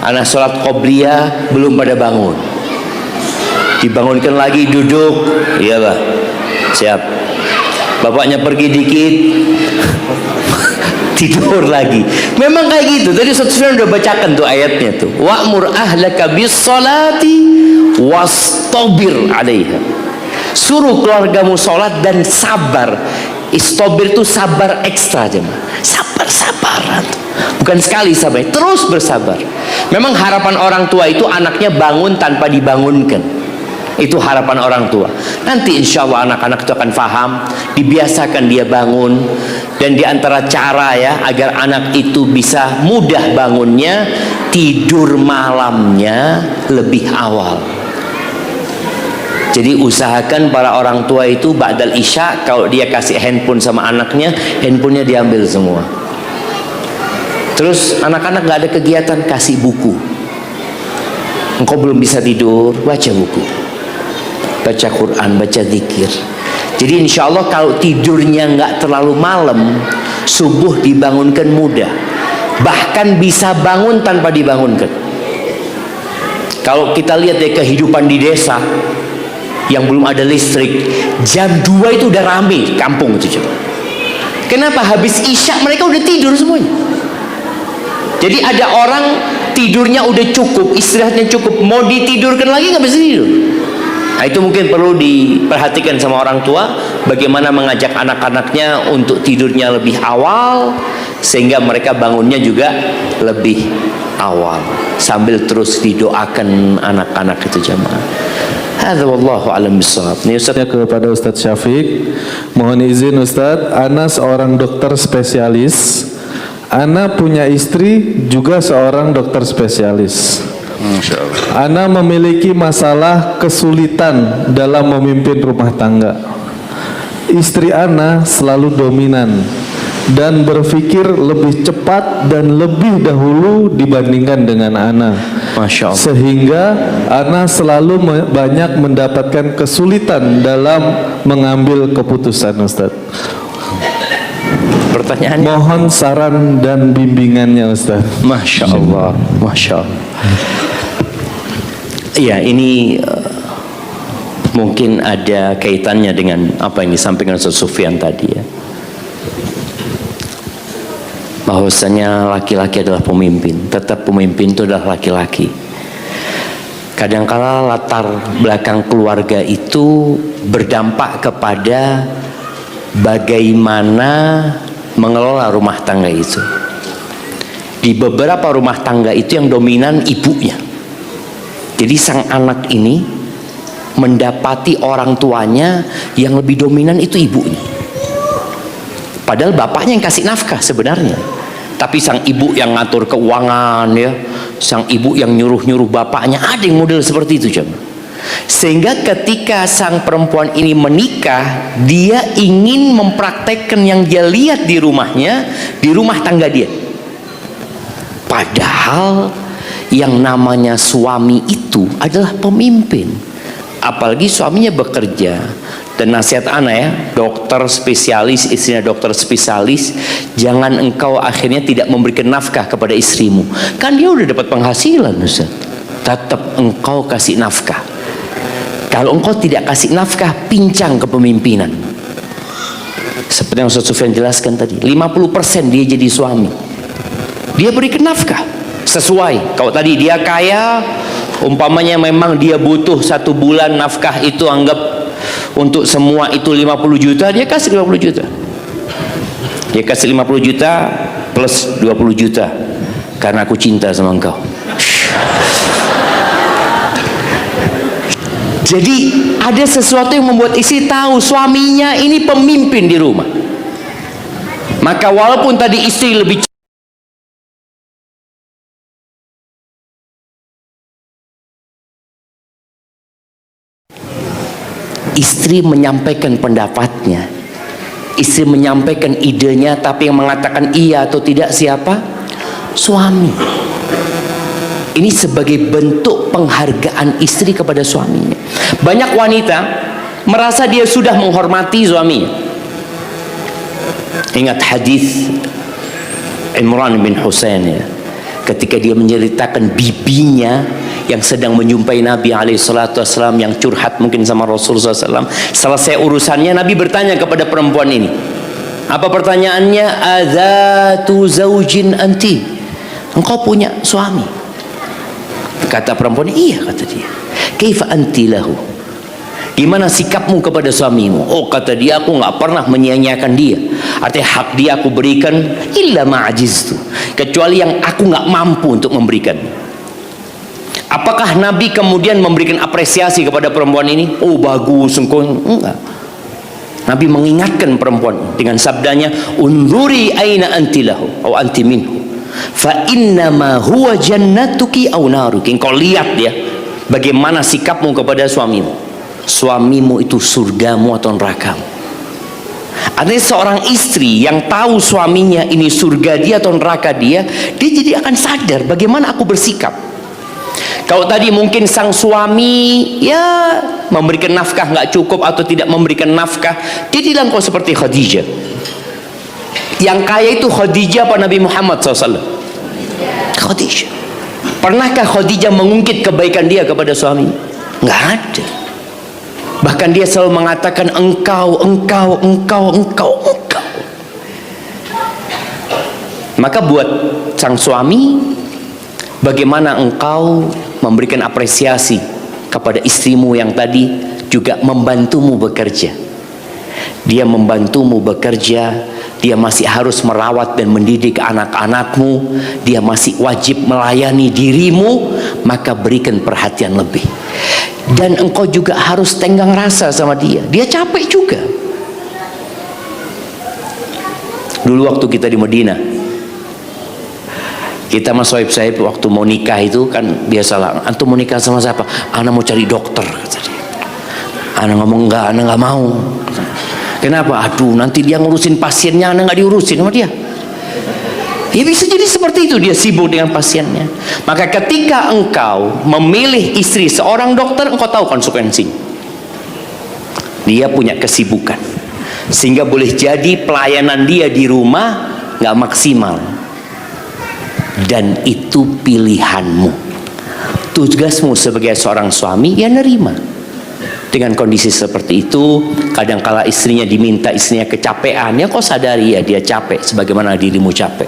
Anak sholat qobliyah belum pada bangun. Dibangunkan lagi, duduk. Iya Pak, siap. Bapaknya pergi dikit, tidur lagi. Memang kayak gitu. Tadi Ustaz Sufyan udah bacakan tuh ayatnya tuh. Wa'mur ahlaka bis salati wastabir 'alaiha. Suruh keluargamu sholat dan sabar. Istobir itu sabar ekstra jemaah. Sabar-sabaran. Bukan sekali sabar, terus bersabar. Memang harapan orang tua itu anaknya bangun tanpa dibangunkan. Itu harapan orang tua. Nanti insya Allah anak-anak itu akan faham, dibiasakan dia bangun. Dan diantara cara ya agar anak itu bisa mudah bangunnya, tidur malamnya lebih awal. Jadi usahakan para orang tua itu ba'dal isya, kalau dia kasih handphone sama anaknya, handphonenya diambil semua. Terus anak-anak gak ada kegiatan, kasih buku. Engkau belum bisa tidur, baca buku, baca Quran, baca zikir. Jadi insya Allah kalau tidurnya nggak terlalu malam, subuh dibangunkan mudah. Bahkan bisa bangun tanpa dibangunkan. Kalau kita lihat ya kehidupan di desa yang belum ada listrik, jam 2 itu udah rame kampung itu coba. Kenapa? Habis isya mereka udah tidur semuanya. Jadi ada orang tidurnya udah cukup, istirahatnya cukup, mau ditidurkan lagi nggak bisa tidur. Nah, itu mungkin perlu diperhatikan sama orang tua, bagaimana mengajak anak-anaknya untuk tidurnya lebih awal sehingga mereka bangunnya juga lebih awal, sambil terus didoakan anak-anak itu jamaah. Hadza wallahu a'lam bishawab. Ini Ustaz
Kepada Ustadz Syafiq, mohon izin Ustadz, Ana seorang dokter spesialis. Ana punya istri juga seorang dokter spesialis. Ana memiliki masalah kesulitan dalam memimpin rumah tangga. Istri Ana selalu dominan dan berpikir lebih cepat dan lebih dahulu dibandingkan dengan Ana.
Masya Allah.
Sehingga Ana selalu banyak mendapatkan kesulitan dalam mengambil keputusan, Ustaz.
Pertanyaannya,
Mohon saran dan bimbingannya, Ustaz.
Masya Allah, Masya Allah. Iya, ini mungkin ada kaitannya dengan apa yang disampaikan Ustaz Sufyan tadi ya. Bahwasanya laki-laki adalah pemimpin, tetap pemimpin itu adalah laki-laki. Kadangkala latar belakang keluarga itu berdampak kepada bagaimana mengelola rumah tangga itu. Di beberapa rumah tangga itu yang dominan ibunya. Jadi sang anak ini mendapati orang tuanya yang lebih dominan itu ibunya. Padahal bapaknya yang kasih nafkah sebenarnya. Tapi sang ibu yang ngatur keuangan ya, sang ibu yang nyuruh-nyuruh bapaknya, ada yang model seperti itu jemaah. Sehingga ketika sang perempuan ini menikah, dia ingin mempraktekkan yang dia lihat di rumahnya, di rumah tangga dia. Padahal yang namanya suami itu adalah pemimpin. Apalagi suaminya bekerja. Dan nasihat ana ya, dokter spesialis, istrinya dokter spesialis, jangan engkau akhirnya tidak memberikan nafkah kepada istrimu. Kan dia udah dapat penghasilan, Ustaz. Tetap engkau kasih nafkah. Kalau engkau tidak kasih nafkah, pincang kepemimpinan. Seperti yang Ustaz Sufyan jelaskan tadi, 50% dia jadi suami. Dia berikan nafkah sesuai. Kalau tadi dia kaya, umpamanya memang dia butuh 1 bulan nafkah itu anggap untuk semua itu 50 juta, dia kasih 50 juta. Dia kasih 50 juta plus 20 juta karena aku cinta sama engkau. Jadi ada sesuatu yang membuat istri tahu suaminya ini pemimpin di rumah. Maka walaupun tadi istri lebih Istri menyampaikan pendapatnya, istri menyampaikan idenya, tapi yang mengatakan iya atau tidak siapa? Suami. Ini sebagai bentuk penghargaan istri kepada suaminya. Banyak wanita merasa dia sudah menghormati suaminya. Ingat hadis Imran bin Husain ya, ketika dia menceritakan bibinya yang sedang menjumpai Nabi SAW yang curhat mungkin sama Rasulullah SAW. Selesai urusannya, Nabi bertanya kepada perempuan ini. Apa pertanyaannya? Adzatu zaujin anti? Engkau punya suami? Kata perempuan, iya, kata dia. Kaifa anti lahu? Gimana sikapmu kepada suamimu? Oh, kata dia, aku nggak pernah menyia-nyiakan dia. Artinya hak dia aku berikan illa ma'ajiztu, kecuali yang aku nggak mampu untuk memberikan. Apakah Nabi kemudian memberikan apresiasi kepada perempuan ini? Oh, bagus engkau. Enggak. Nabi mengingatkan perempuan dengan sabdanya, unzuri aina anti lahu atau anti minhu, fa innama huwa jannatuki aw naruki. Engkau lihat ya, bagaimana sikapmu kepada suamimu. Suamimu itu surgamu atau nerakamu. Artinya seorang istri yang tahu suaminya ini surga dia atau neraka dia jadi akan sadar bagaimana aku bersikap. Kalau tadi mungkin sang suami ya memberikan nafkah nggak cukup atau tidak memberikan nafkah, jadilah engkau seperti Khadijah. Yang kaya itu Khadijah apa Nabi Muhammad SAW? Khadijah. Pernahkah Khadijah mengungkit kebaikan dia kepada suami? Nggak ada. Bahkan dia selalu mengatakan engkau. Maka buat sang suami, bagaimana engkau memberikan apresiasi kepada istrimu yang tadi juga membantumu bekerja. Dia membantumu bekerja, dia masih harus merawat dan mendidik anak-anakmu, dia masih wajib melayani dirimu, maka berikan perhatian lebih. Dan engkau juga harus tenggang rasa sama dia. Dia capek juga. Dulu waktu kita di Madinah, kita sama sohib-sohib waktu mau nikah itu kan biasalah, antum mau nikah sama siapa? Ana mau cari dokter, kata dia. Ana ngomong enggak, ana nggak mau. Kenapa? Aduh, nanti dia ngurusin pasiennya, ana nggak diurusin sama dia. Ya bisa jadi seperti itu, dia sibuk dengan pasiennya. Maka ketika engkau memilih istri seorang dokter, engkau tahu konsekuensi. Dia punya kesibukan, sehingga boleh jadi pelayanan dia di rumah nggak maksimal. Dan itu pilihanmu. Tugasmu sebagai seorang suami ya nerima. Dengan kondisi seperti itu, kadangkala istrinya diminta, istrinya kecapean, ya kau sadari ya dia capek sebagaimana dirimu capek.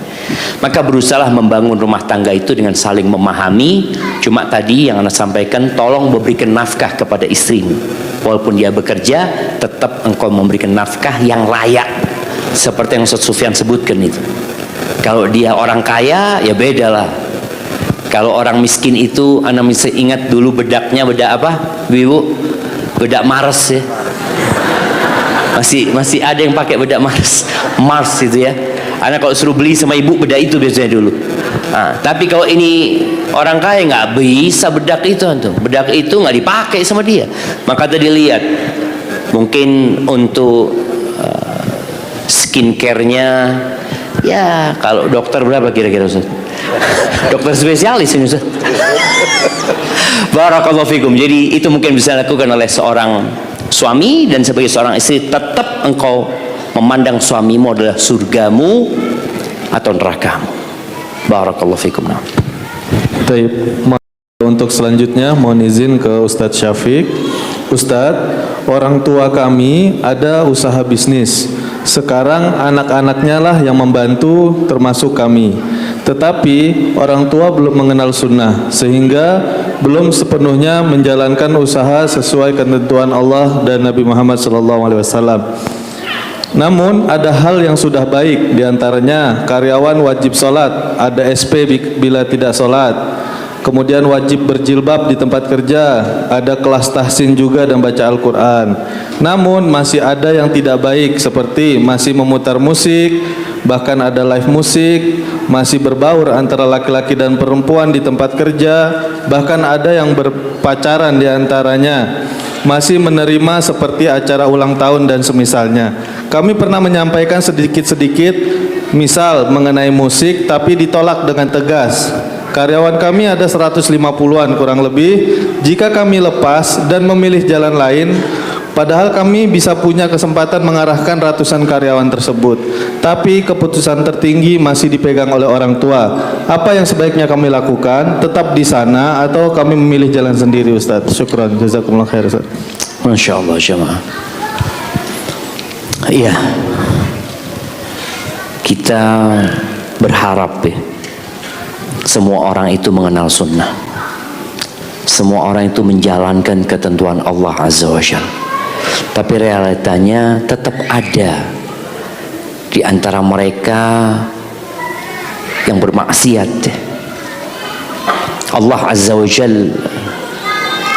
Maka berusahalah membangun rumah tangga itu dengan saling memahami. Cuma tadi yang Anda sampaikan, tolong memberikan nafkah kepada istrimu. Walaupun dia bekerja, tetap engkau memberikan nafkah yang layak. Seperti yang Ustaz Sufyan sebutkan itu. Kalau dia orang kaya, ya beda lah. Kalau orang miskin itu, Anda mesti ingat dulu bedaknya, bedak apa, Ibu? Bedak Mars ya. Masih ada yang pakai bedak Mars itu ya. Anak kalau suruh beli sama ibu bedak itu biasanya dulu. Nah, tapi kalau ini orang kaya nggak bisa bedak itu antum. Bedak itu nggak dipakai sama dia. Maka tadi lihat, mungkin untuk skincare-nya ya kalau dokter berapa kira-kira Ustaz? Dokter spesialis ini Ustaz. Barakallahu fikum. Jadi itu mungkin bisa dilakukan oleh seorang suami, dan sebagai seorang istri tetap engkau memandang suamimu adalah surgamu atau nerakamu. Barakallahu fikum.
Baik. Untuk selanjutnya mohon izin ke Ustadz Syafiq. Ustadz, orang tua kami ada usaha bisnis. Sekarang anak-anaknya lah yang membantu termasuk kami. Tetapi orang tua belum mengenal sunnah, sehingga belum sepenuhnya menjalankan usaha sesuai ketentuan Allah dan Nabi Muhammad SAW. Namun ada hal yang sudah baik, diantaranya karyawan wajib sholat, ada SP bila tidak sholat. Kemudian wajib berjilbab di tempat kerja, ada kelas tahsin juga dan baca Al-Quran. Namun masih ada yang tidak baik, seperti masih memutar musik, bahkan ada live musik, masih berbaur antara laki-laki dan perempuan di tempat kerja, bahkan ada yang berpacaran di antaranya. masih menerima seperti acara ulang tahun dan semisalnya. Kami pernah menyampaikan sedikit-sedikit, misal mengenai musik, tapi ditolak dengan tegas. Karyawan kami ada 150-an kurang lebih. Jika kami lepas dan memilih jalan lain, padahal kami bisa punya kesempatan mengarahkan ratusan karyawan tersebut, tapi keputusan tertinggi masih dipegang oleh orang tua. Apa yang sebaiknya kami lakukan? Tetap di sana atau kami memilih jalan sendiri, Ustaz? Syukran, jazakumullah khair, Ustaz.
Masya Allah jemaah. Iya, kita berharap ya, semua orang itu mengenal sunnah, semua orang itu menjalankan ketentuan Allah Azza wa Jalla. Tapi realitanya tetap ada di antara mereka yang bermaksiat. Allah Azza wa Jalla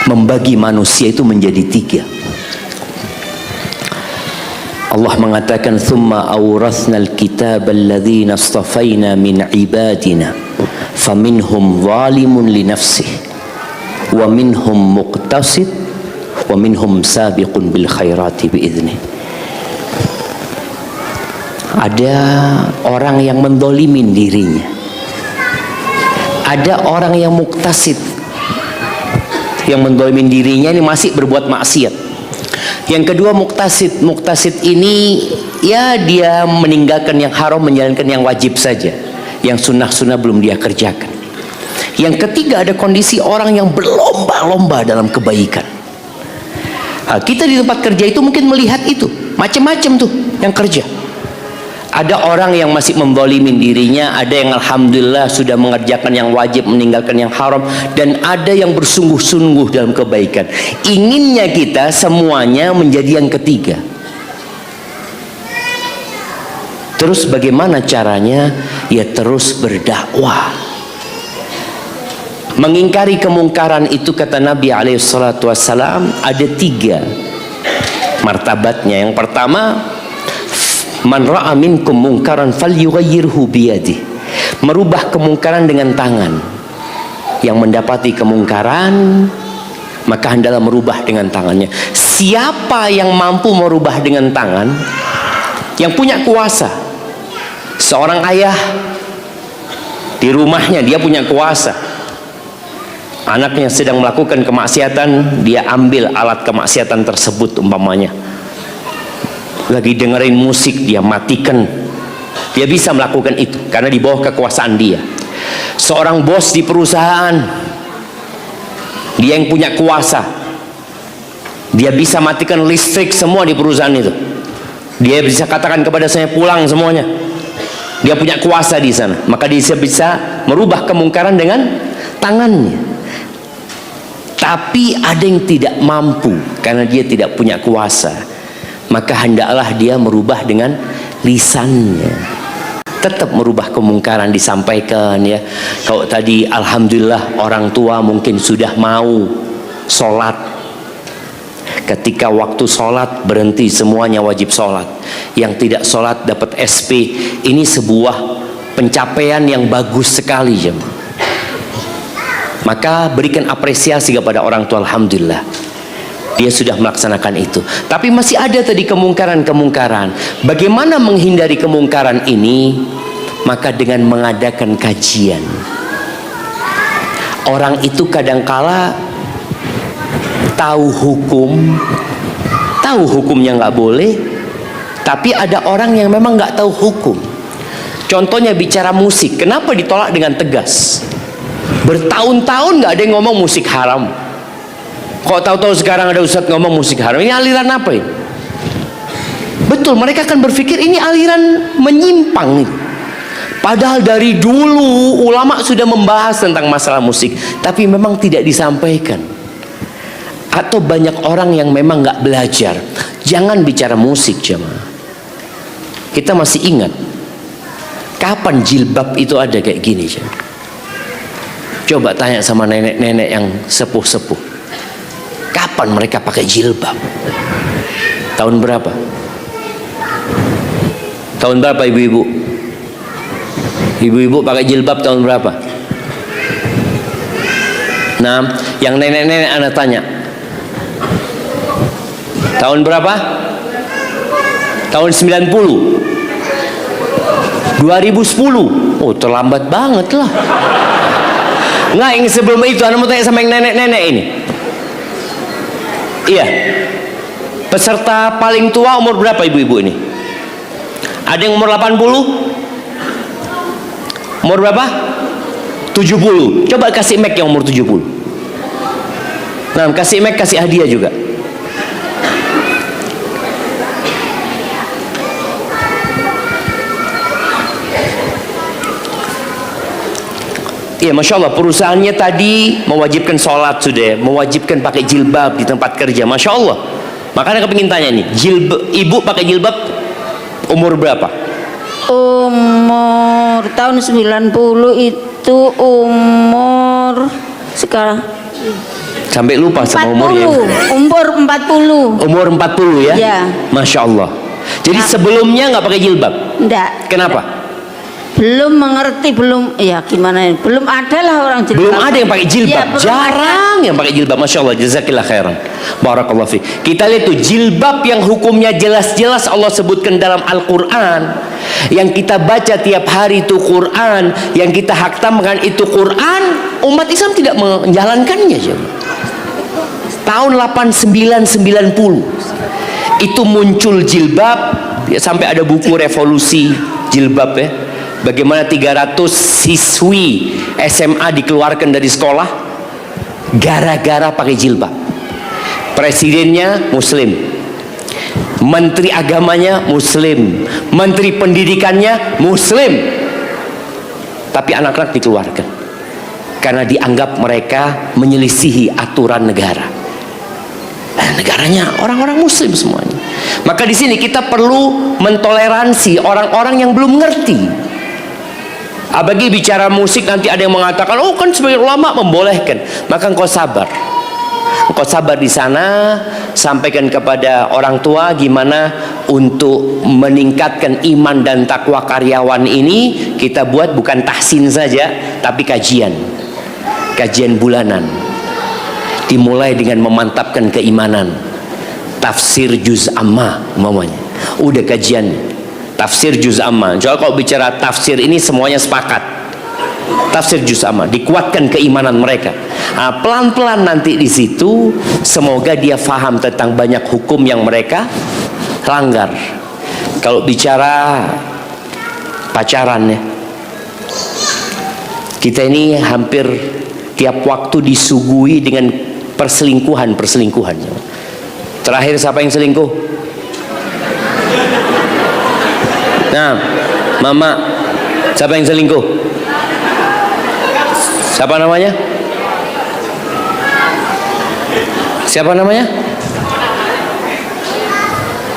membagi manusia itu menjadi tiga. Allah mengatakan, "Tsumma awratsnal kitaba alladzina astafaina min ibadina faminhum zalimun li nafsihi wa minhum muqtasid wa minhum sabiqun bil khairati biidznih." Ada orang yang mendolimin dirinya, ada orang yang muktasid, yang mendolimin dirinya ini masih berbuat maksiat. Yang kedua muktasid. Muktasid ini ya dia meninggalkan yang haram, menjalankan yang wajib saja, yang sunnah-sunnah belum dia kerjakan. Yang ketiga ada kondisi orang yang berlomba-lomba dalam kebaikan. Nah, kita di tempat kerja itu mungkin melihat itu macam-macam tuh yang kerja. Ada orang yang masih menzalimin dirinya, ada yang alhamdulillah sudah mengerjakan yang wajib, meninggalkan yang haram, dan ada yang bersungguh-sungguh dalam kebaikan. Inginnya kita semuanya menjadi yang ketiga. Terus bagaimana caranya? Ya terus berdakwah. Mengingkari kemungkaran itu, kata Nabi SAW, ada tiga martabatnya. Yang pertama, man ra'a minkum mungkaran falyughayyirhu biyadihi, merubah kemungkaran dengan tangan. Yang mendapati kemungkaran maka hendaklah merubah dengan tangannya. Siapa yang mampu merubah dengan tangan? Yang punya kuasa. Seorang ayah di rumahnya dia punya kuasa. Anaknya sedang melakukan kemaksiatan, dia ambil alat kemaksiatan tersebut, umpamanya lagi dengerin musik, dia matikan. Dia bisa melakukan itu karena di bawah kekuasaan dia. Seorang bos di perusahaan, dia yang punya kuasa, dia bisa matikan listrik semua di perusahaan itu. Dia bisa katakan kepada saya pulang semuanya. Dia punya kuasa di sana, maka dia bisa merubah kemungkaran dengan tangannya. Tapi ada yang tidak mampu karena dia tidak punya kuasa, maka hendaklah dia merubah dengan lisannya. Tetap merubah kemungkaran, disampaikan ya. Kalau tadi alhamdulillah orang tua mungkin sudah mau sholat, ketika waktu sholat berhenti semuanya wajib sholat. Yang tidak sholat dapat SP. Ini sebuah pencapaian yang bagus sekali jemaah. Maka berikan apresiasi kepada orang tua, alhamdulillah dia sudah melaksanakan itu. Tapi masih ada tadi kemungkaran-kemungkaran. Bagaimana menghindari kemungkaran ini? Maka dengan mengadakan kajian. Orang itu kadangkala tahu hukumnya nggak boleh, tapi ada orang yang memang nggak tahu hukum. Contohnya bicara musik, kenapa ditolak dengan tegas? Bertahun-tahun nggak ada yang ngomong musik haram. Kok tahu-tahu sekarang ada ustadz ngomong musik haram? Ini aliran apa ini? Betul, mereka akan berpikir ini aliran menyimpang. Padahal dari dulu ulama sudah membahas tentang masalah musik, tapi memang tidak disampaikan. Atau banyak orang yang memang nggak belajar. Jangan bicara musik jemaah. Kita masih ingat kapan jilbab itu ada kayak gini jemaah. Coba tanya sama nenek-nenek yang sepuh-sepuh, kapan mereka pakai jilbab? Tahun berapa? Tahun berapa ibu-ibu? Ibu-ibu pakai jilbab tahun berapa? Nah, yang nenek-nenek anak tanya, Tahun berapa? Tahun 90. 2010. Oh, terlambat banget lah. Nggak, yang sebelum itu Anda mau tanya sama yang nenek-nenek ini. Iya. Peserta paling tua umur berapa ibu-ibu ini? Ada yang umur 80? Umur berapa? 70. Coba kasih mic yang umur 70. Nah, kasih mic, kasih hadiah juga. Iya, Masya Allah, perusahaannya tadi mewajibkan sholat sudah, mewajibkan pakai jilbab di tempat kerja. Masya Allah. Makanya kepingin tanya nih, ibu pakai jilbab umur berapa?
Umur tahun 90 itu umur sekarang
Sampai lupa sama
40,
umurnya.
umur 40.
Umur 40 ya?
Ya.
Masya Allah. Jadi sebelumnya nggak pakai jilbab?
Enggak.
Kenapa?
Belum mengerti, belum, ya gimana ya? Belum ada lah orang jilbab.
Belum ada yang pakai jilbab.
Ya, belum
Jarang yang pakai jilbab. Masya Allah. Jazakillah khairan. Barakallahu fi. Kita lihat tuh jilbab yang hukumnya jelas-jelas Allah sebutkan dalam Al-Quran. Yang kita baca tiap hari itu Quran. Yang kita haktamkan itu Quran. Umat Islam tidak menjalankannya. Tahun 8990 itu muncul jilbab ya, sampai ada buku revolusi jilbab ya. Bagaimana 300 siswi SMA dikeluarkan dari sekolah gara-gara pakai jilbab. Presidennya muslim, menteri agamanya muslim, menteri pendidikannya muslim, tapi anak-anak dikeluarkan karena dianggap mereka menyelisihi aturan negara. Negaranya orang-orang muslim semuanya. Maka di sini kita perlu mentoleransi orang-orang yang belum ngerti. Apalagi bicara musik nanti ada yang mengatakan, oh kan sebagai ulama membolehkan. Maka engkau sabar. Engkau sabar di sana, sampaikan kepada orang tua gimana untuk meningkatkan iman dan takwa karyawan ini. Kita buat bukan tahsin saja, tapi kajian bulanan. Dimulai dengan memantapkan keimanan. Tafsir juz amma umpamanya. Udah kajian tafsir juz amma. Jadi kalau bicara tafsir ini semuanya sepakat. Tafsir juz amma dikuatkan keimanan mereka. Nah, pelan-pelan nanti di situ semoga dia faham tentang banyak hukum yang mereka langgar. Kalau bicara pacaran ya, kita ini hampir tiap waktu disuguhi dengan perselingkuhan. Terakhir siapa yang selingkuh? Nah, mama, siapa yang selingkuh? Siapa namanya? Siapa namanya?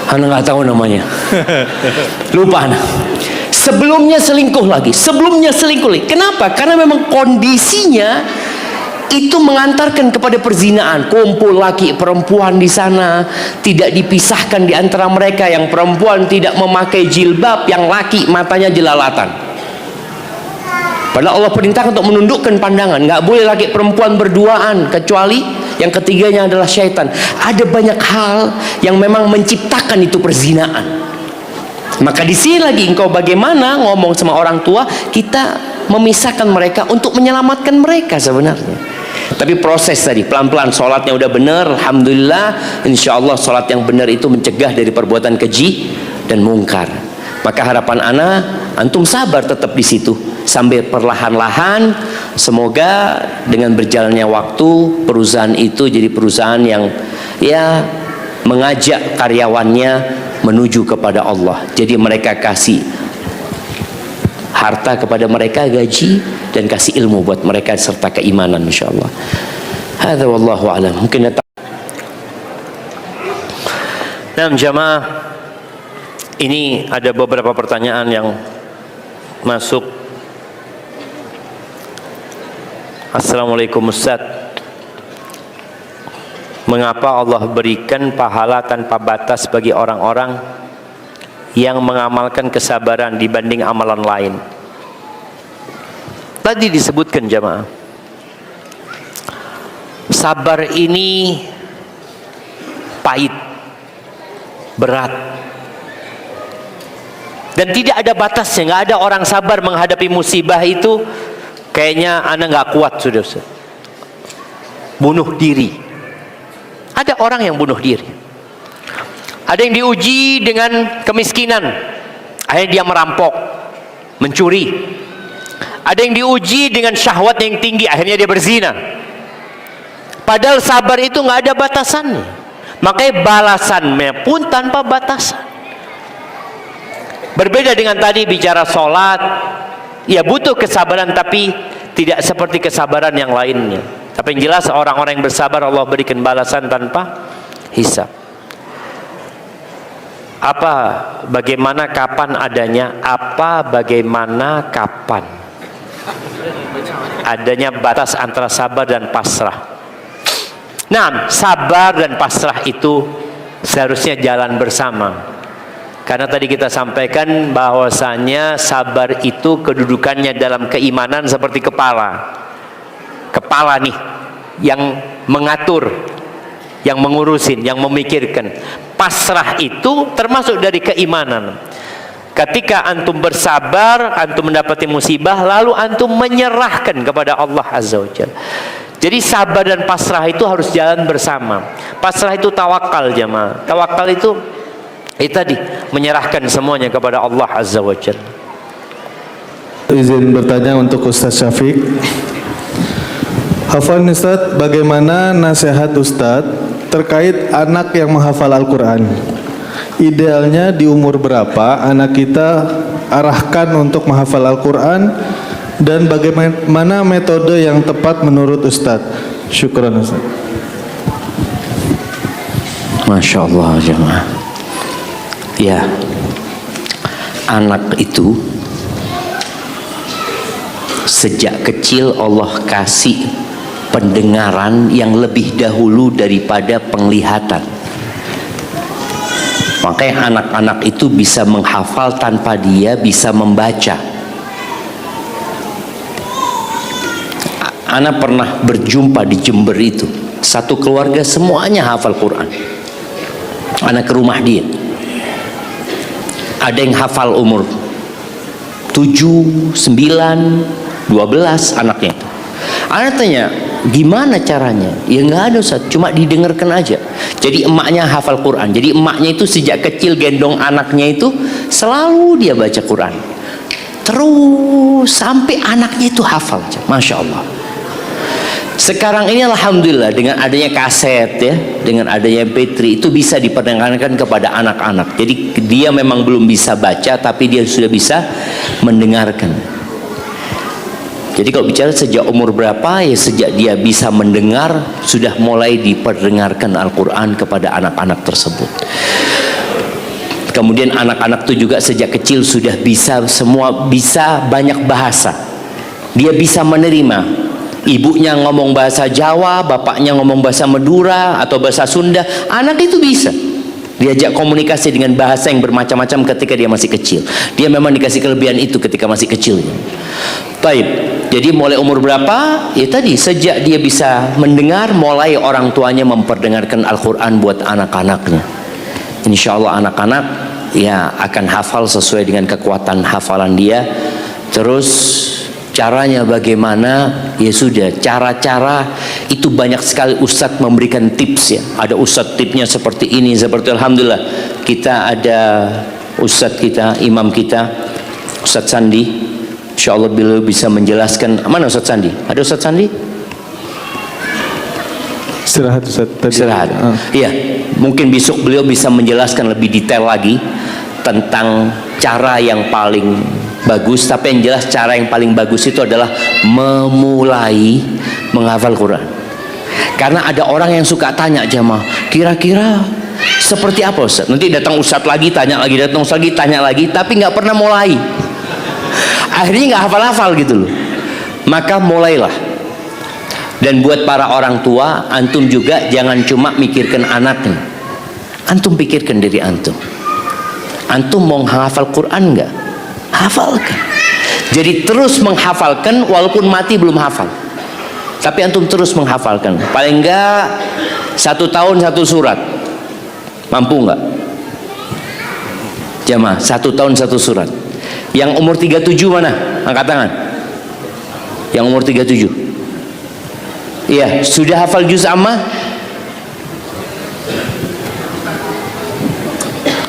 Ana nggak tahu namanya. Lupa Ana. Sebelumnya selingkuh lagi. Kenapa? Karena memang kondisinya itu mengantarkan kepada perzinaan. Kumpul laki perempuan di sana, tidak dipisahkan di antara mereka. Yang perempuan tidak memakai jilbab, yang laki matanya jelalatan. Padahal Allah perintahkan untuk menundukkan pandangan. Nggak boleh laki perempuan berduaan, kecuali yang ketiganya adalah syaitan. Ada banyak hal yang memang menciptakan itu perzinaan. Maka di sini lagi engkau bagaimana ngomong sama orang tua, kita memisahkan mereka untuk menyelamatkan mereka sebenarnya. Tapi proses tadi pelan-pelan, sholatnya udah benar, alhamdulillah. Insya Allah sholat yang benar itu mencegah dari perbuatan keji dan mungkar. Maka harapan ana, antum sabar tetap di situ sambil perlahan-lahan. Semoga dengan berjalannya waktu perusahaan itu jadi perusahaan yang ya mengajak karyawannya menuju kepada Allah. Jadi mereka kasih harta kepada mereka, gaji, dan kasih ilmu buat mereka serta keimanan insyaallah. Hadza wallahu alam. Mungkin nah, jamaah, ini ada beberapa pertanyaan yang masuk. Assalamualaikum Ustaz. Mengapa Allah berikan pahala tanpa batas bagi orang-orang yang mengamalkan kesabaran dibanding amalan lain? Tadi disebutkan jamaah, sabar ini pahit,
berat. Dan tidak ada batasnya, nggak ada orang sabar menghadapi musibah itu. Kayaknya anak nggak kuat sudah, Ustaz. Bunuh diri. Ada orang yang bunuh diri. Ada yang diuji dengan kemiskinan, akhirnya dia merampok, mencuri. Ada yang diuji dengan syahwat yang tinggi, akhirnya dia berzina. Padahal sabar itu nggak ada batasannya. Makanya balasannya pun tanpa batasan. Berbeda dengan tadi bicara sholat, ya butuh kesabaran tapi tidak seperti kesabaran yang lainnya. Tapi yang jelas orang-orang yang bersabar Allah berikan balasan tanpa hisab. Apa, bagaimana, kapan adanya? Apa, bagaimana, kapan? Adanya batas antara sabar dan pasrah. Nah, sabar dan pasrah itu seharusnya jalan bersama. Karena tadi kita sampaikan bahwasanya sabar itu kedudukannya dalam keimanan seperti kepala. Kepala nih yang mengatur, yang mengurusin, yang memikirkan. Pasrah itu termasuk dari keimanan. Ketika antum bersabar, antum mendapati musibah, lalu antum menyerahkan kepada Allah Azza wa Jalla. Jadi sabar dan pasrah itu harus jalan bersama. Pasrah itu tawakal, jemaah. Tawakal itu tadi menyerahkan semuanya kepada Allah Azza wa Jalla.
Izin bertanya untuk Ustaz Syafiq. Hafal Ustaz, bagaimana nasihat Ustaz terkait anak yang menghafal Al-Quran? Idealnya di umur berapa anak kita arahkan untuk menghafal Al-Quran, dan bagaimana metode yang tepat menurut Ustaz? Syukran Ustaz.
Masya Allah jemaah. Ya, anak itu sejak kecil Allah kasih pendengaran yang lebih dahulu daripada penglihatan. Makanya anak-anak itu bisa menghafal tanpa dia bisa membaca. Anak pernah berjumpa di Jember itu, satu keluarga semuanya hafal Quran. Anak ke rumah dia, ada yang hafal umur 7, 9, 12 anaknya. Anak tanya, gimana caranya? Ya nggak ada Ustaz, cuma didengarkan aja. Jadi emaknya hafal Quran. Jadi emaknya itu sejak kecil gendong anaknya itu selalu dia baca Quran. Terus sampai anaknya itu hafal. Masya Allah. Sekarang ini alhamdulillah dengan adanya kaset ya, dengan adanya MP3 itu bisa diperdengarkan kepada anak-anak. Jadi dia memang belum bisa baca tapi dia sudah bisa mendengarkan. Jadi kalau bicara sejak umur berapa, ya sejak dia bisa mendengar sudah mulai diperdengarkan Al-Quran kepada anak-anak tersebut. Kemudian anak-anak itu juga sejak kecil sudah bisa banyak bahasa. Dia bisa menerima. Ibunya ngomong bahasa Jawa, bapaknya ngomong bahasa Madura atau bahasa Sunda, anak itu bisa diajak komunikasi dengan bahasa yang bermacam-macam ketika dia masih kecil. Dia memang dikasih kelebihan itu ketika masih kecil. Baik, jadi mulai umur berapa? Ya tadi, sejak dia bisa mendengar, mulai orang tuanya memperdengarkan Al-Quran buat anak-anaknya. Insya Allah anak-anak ya akan hafal sesuai dengan kekuatan hafalan dia. Terus caranya bagaimana? Ya sudah, cara-cara itu banyak sekali Ustadz memberikan tips ya. Ada Ustadz tipsnya seperti ini, seperti alhamdulillah kita ada Ustadz kita, imam kita, Ustadz Sandi. Insya Allah beliau bisa menjelaskan. Mana Ustadz Sandi? Ada Ustadz Sandi?
Istirahat Ustadz tadi.
Istirahat. Iya, mungkin besok beliau bisa menjelaskan lebih detail lagi tentang cara yang paling bagus. Tapi yang jelas cara yang paling bagus itu adalah memulai menghafal Quran. Karena ada orang yang suka tanya jamaah, kira-kira seperti apa Ustaz? Nanti datang Ustaz lagi tanya lagi, datang Ustaz lagi tanya lagi, tapi nggak pernah mulai. Akhirnya nggak hafal-hafal gitu loh. Maka mulailah. Dan buat para orang tua, antum juga jangan cuma mikirkan anaknya. Antum pikirkan diri antum. Antum mau hafal Quran nggak? Hafalkan. Jadi terus menghafalkan walaupun mati belum hafal. Tapi antum terus menghafalkan. Paling enggak 1 tahun 1 surat. Mampu enggak? Jamaah, 1 tahun 1 surat. Yang umur 37 mana? Angkat tangan. Yang umur 37. Iya, sudah hafal juz amma?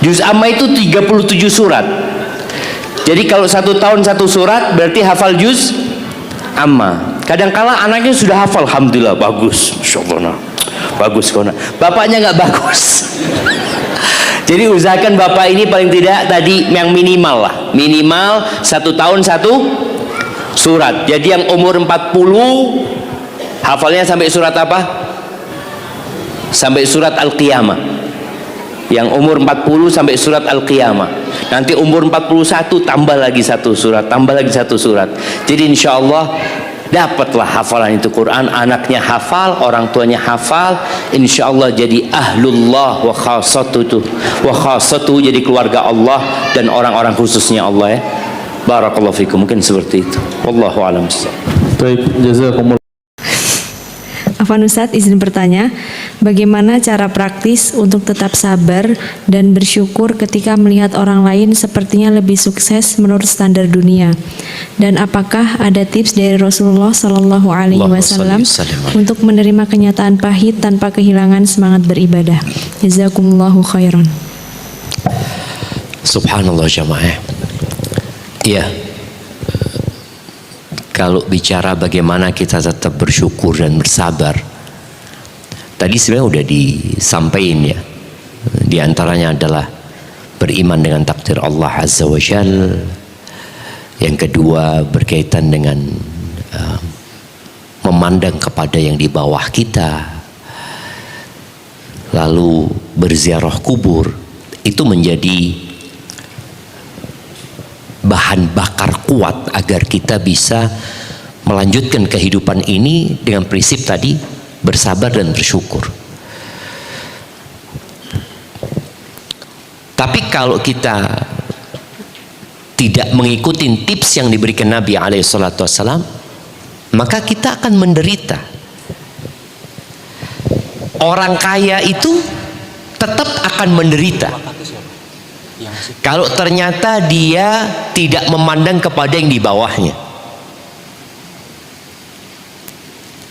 Juz amma itu 37 surat. Jadi kalau 1 tahun 1 surat berarti hafal juz amma. Kadangkala anaknya sudah hafal, alhamdulillah, bagus, masya Allah, bagus kona. Bapaknya nggak bagus. Jadi usahakan bapak ini paling tidak tadi yang minimal lah, minimal 1 tahun 1 surat. Jadi yang umur 40 hafalnya sampai surat apa? Sampai surat Al-Qiyamah. Yang umur 40 sampai surat Al-Qiyamah. Nanti umur 41 tambah lagi 1 surat, tambah lagi 1 surat. Jadi insya Allah dapatlah hafalan itu Quran, anaknya hafal, orang tuanya hafal, insya Allah jadi ahlullah wa khasatu, jadi keluarga Allah dan orang-orang khususnya Allah ya. Barakallahu fikum, mungkin seperti itu. Wallahu a'lam.
Baik, jazakumullah.
Afwan Ustadz, izin bertanya, bagaimana cara praktis untuk tetap sabar dan bersyukur ketika melihat orang lain sepertinya lebih sukses menurut standar dunia? Dan apakah ada tips dari Rasulullah Shallallahu Alaihi Wasallam untuk menerima kenyataan pahit tanpa kehilangan semangat beribadah? Jazakumullahu khairan.
Subhanallah jamaah. Iya. Kalau bicara bagaimana kita tetap bersyukur dan bersabar, tadi sebenarnya udah disampaikan ya. Di antaranya adalah beriman dengan takdir Allah Azza wa Jal. Yang kedua berkaitan dengan memandang kepada yang di bawah kita. Lalu berziarah kubur, itu menjadi bahan bakar kuat agar kita bisa melanjutkan kehidupan ini dengan prinsip tadi, bersabar dan bersyukur. Tapi kalau kita tidak mengikuti tips yang diberikan Nabi SAW, maka kita akan menderita. Orang kaya itu tetap akan menderita kalau ternyata dia tidak memandang kepada yang di bawahnya.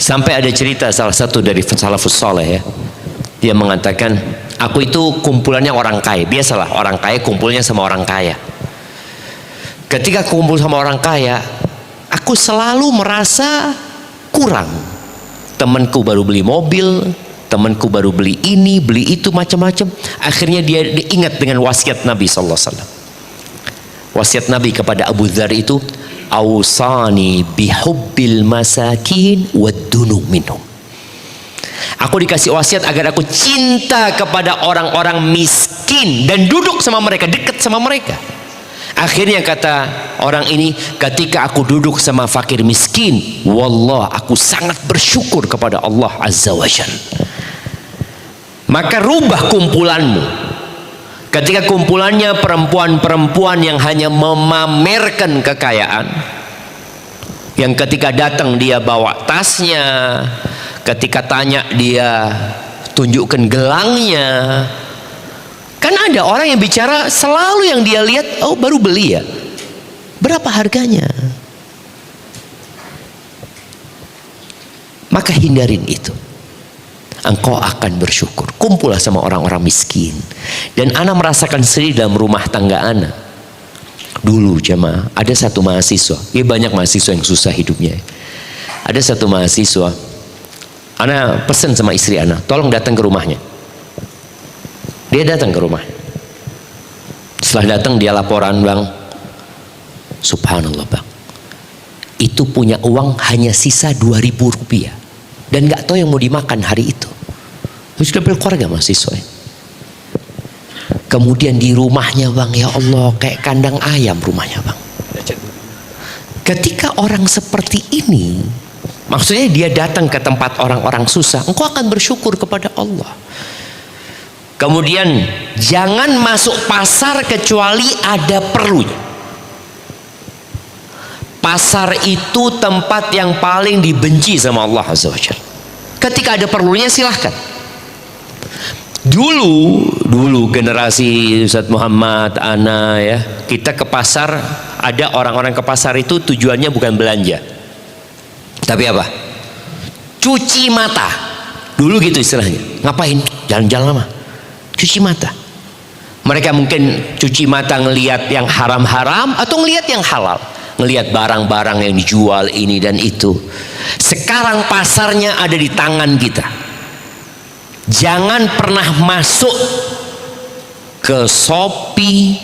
Sampai ada cerita salah satu dari salafus saleh ya, dia mengatakan, aku itu kumpulannya orang kaya. Biasalah orang kaya kumpulnya sama orang kaya. Ketika kumpul sama orang kaya, aku selalu merasa kurang. Temanku baru beli mobil, temanku baru beli ini, beli itu, macam-macam. Akhirnya dia ingat dengan wasiat Nabi SAW. Wasiat Nabi kepada Abu Dzar itu, awsani bihubbil masakin waddunu minhum. Aku dikasih wasiat agar aku cinta kepada orang-orang miskin dan duduk sama mereka, dekat sama mereka. Akhirnya kata orang ini, ketika aku duduk sama fakir miskin, wallah aku sangat bersyukur kepada Allah Azza wa Jalla. Maka rubah kumpulanmu. Ketika kumpulannya perempuan-perempuan yang hanya memamerkan kekayaan, yang ketika datang dia bawa tasnya, ketika tanya dia tunjukkan gelangnya. Kan ada orang yang bicara selalu yang dia lihat, oh baru beli ya, berapa harganya? Maka hindarin itu. Engkau akan bersyukur. Kumpullah sama orang-orang miskin. Dan ana merasakan sendiri dalam rumah tangga ana. Dulu jemaah, ada satu mahasiswa. Ya banyak mahasiswa yang susah hidupnya. Ada satu mahasiswa. Ana pesan sama istri ana, tolong datang ke rumahnya. Dia datang ke rumah. Setelah datang dia laporan, bang, subhanallah bang, itu punya uang hanya sisa 2.000 rupiah dan nggak tahu yang mau dimakan hari itu. Sudah berkeluarga mahasiswa. Kemudian di rumahnya bang, ya Allah kayak kandang ayam rumahnya bang. Ketika orang seperti ini, maksudnya dia datang ke tempat orang-orang susah, engkau akan bersyukur kepada Allah. Kemudian jangan masuk pasar kecuali ada perlunya. Pasar itu tempat yang paling dibenci sama Allah Azza wa Jalla. Ketika ada perlunya silahkan. Dulu Dulu generasi Ustadz Muhammad, Ana ya, kita ke pasar, ada orang-orang ke pasar itu tujuannya bukan belanja, tapi apa? Cuci mata. Dulu gitu istilahnya. Ngapain? Jalan-jalan lama. Cuci mata. Mereka mungkin cuci mata ngelihat yang haram-haram atau ngelihat yang halal. Ngelihat barang-barang yang dijual ini dan itu. Sekarang pasarnya ada di tangan kita. Jangan pernah masuk ke Shopee,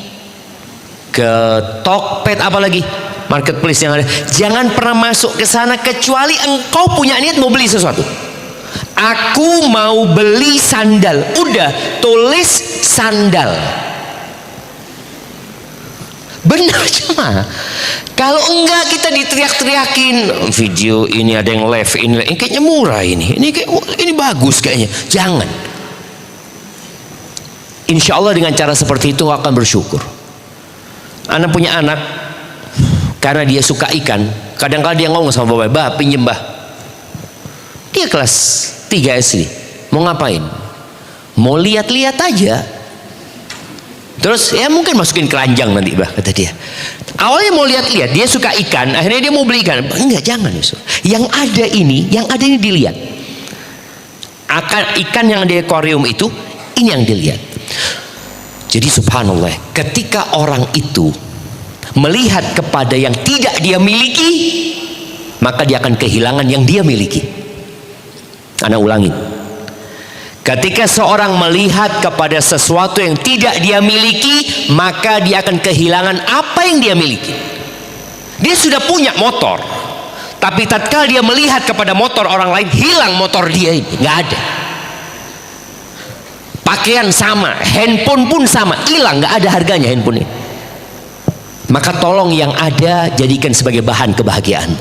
ke Tokped, apalagi marketplace yang ada. Jangan pernah masuk ke sana kecuali engkau punya niat mau beli sesuatu. Aku mau beli sandal. Udah, tulis sandal. Benar cuma. Kalau enggak kita diteriak-teriakin, video ini ada yang live, ini kayaknya murah ini bagus kayaknya. Jangan. Insya Allah dengan cara seperti itu akan bersyukur. Anak punya anak, karena dia suka ikan, kadang-kadang dia ngomong sama bapak, "Bah, pinjem bah." Dia kelas 3 SD. Mau ngapain? Mau lihat-lihat aja. Terus ya mungkin masukin keranjang nanti bah, kata dia. Awalnya mau lihat-lihat, dia suka ikan, akhirnya dia mau beli ikan. Enggak, jangan Yusuf. Yang ada ini dilihat. Ikan yang di akuarium itu, ini yang dilihat. Jadi subhanallah, ketika orang itu melihat kepada yang tidak dia miliki, maka dia akan kehilangan yang dia miliki. Ana ulangin. Ketika seorang melihat kepada sesuatu yang tidak dia miliki, maka dia akan kehilangan apa yang dia miliki. Dia sudah punya motor, tapi tatkala dia melihat kepada motor orang lain, hilang motor dia ini, nggak ada. Pakaian sama, handphone pun sama, hilang, nggak ada harganya handphone ini. Maka tolong yang ada jadikan sebagai bahan kebahagiaan,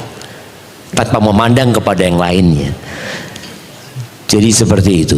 tanpa memandang kepada yang lainnya. Jadi seperti itu.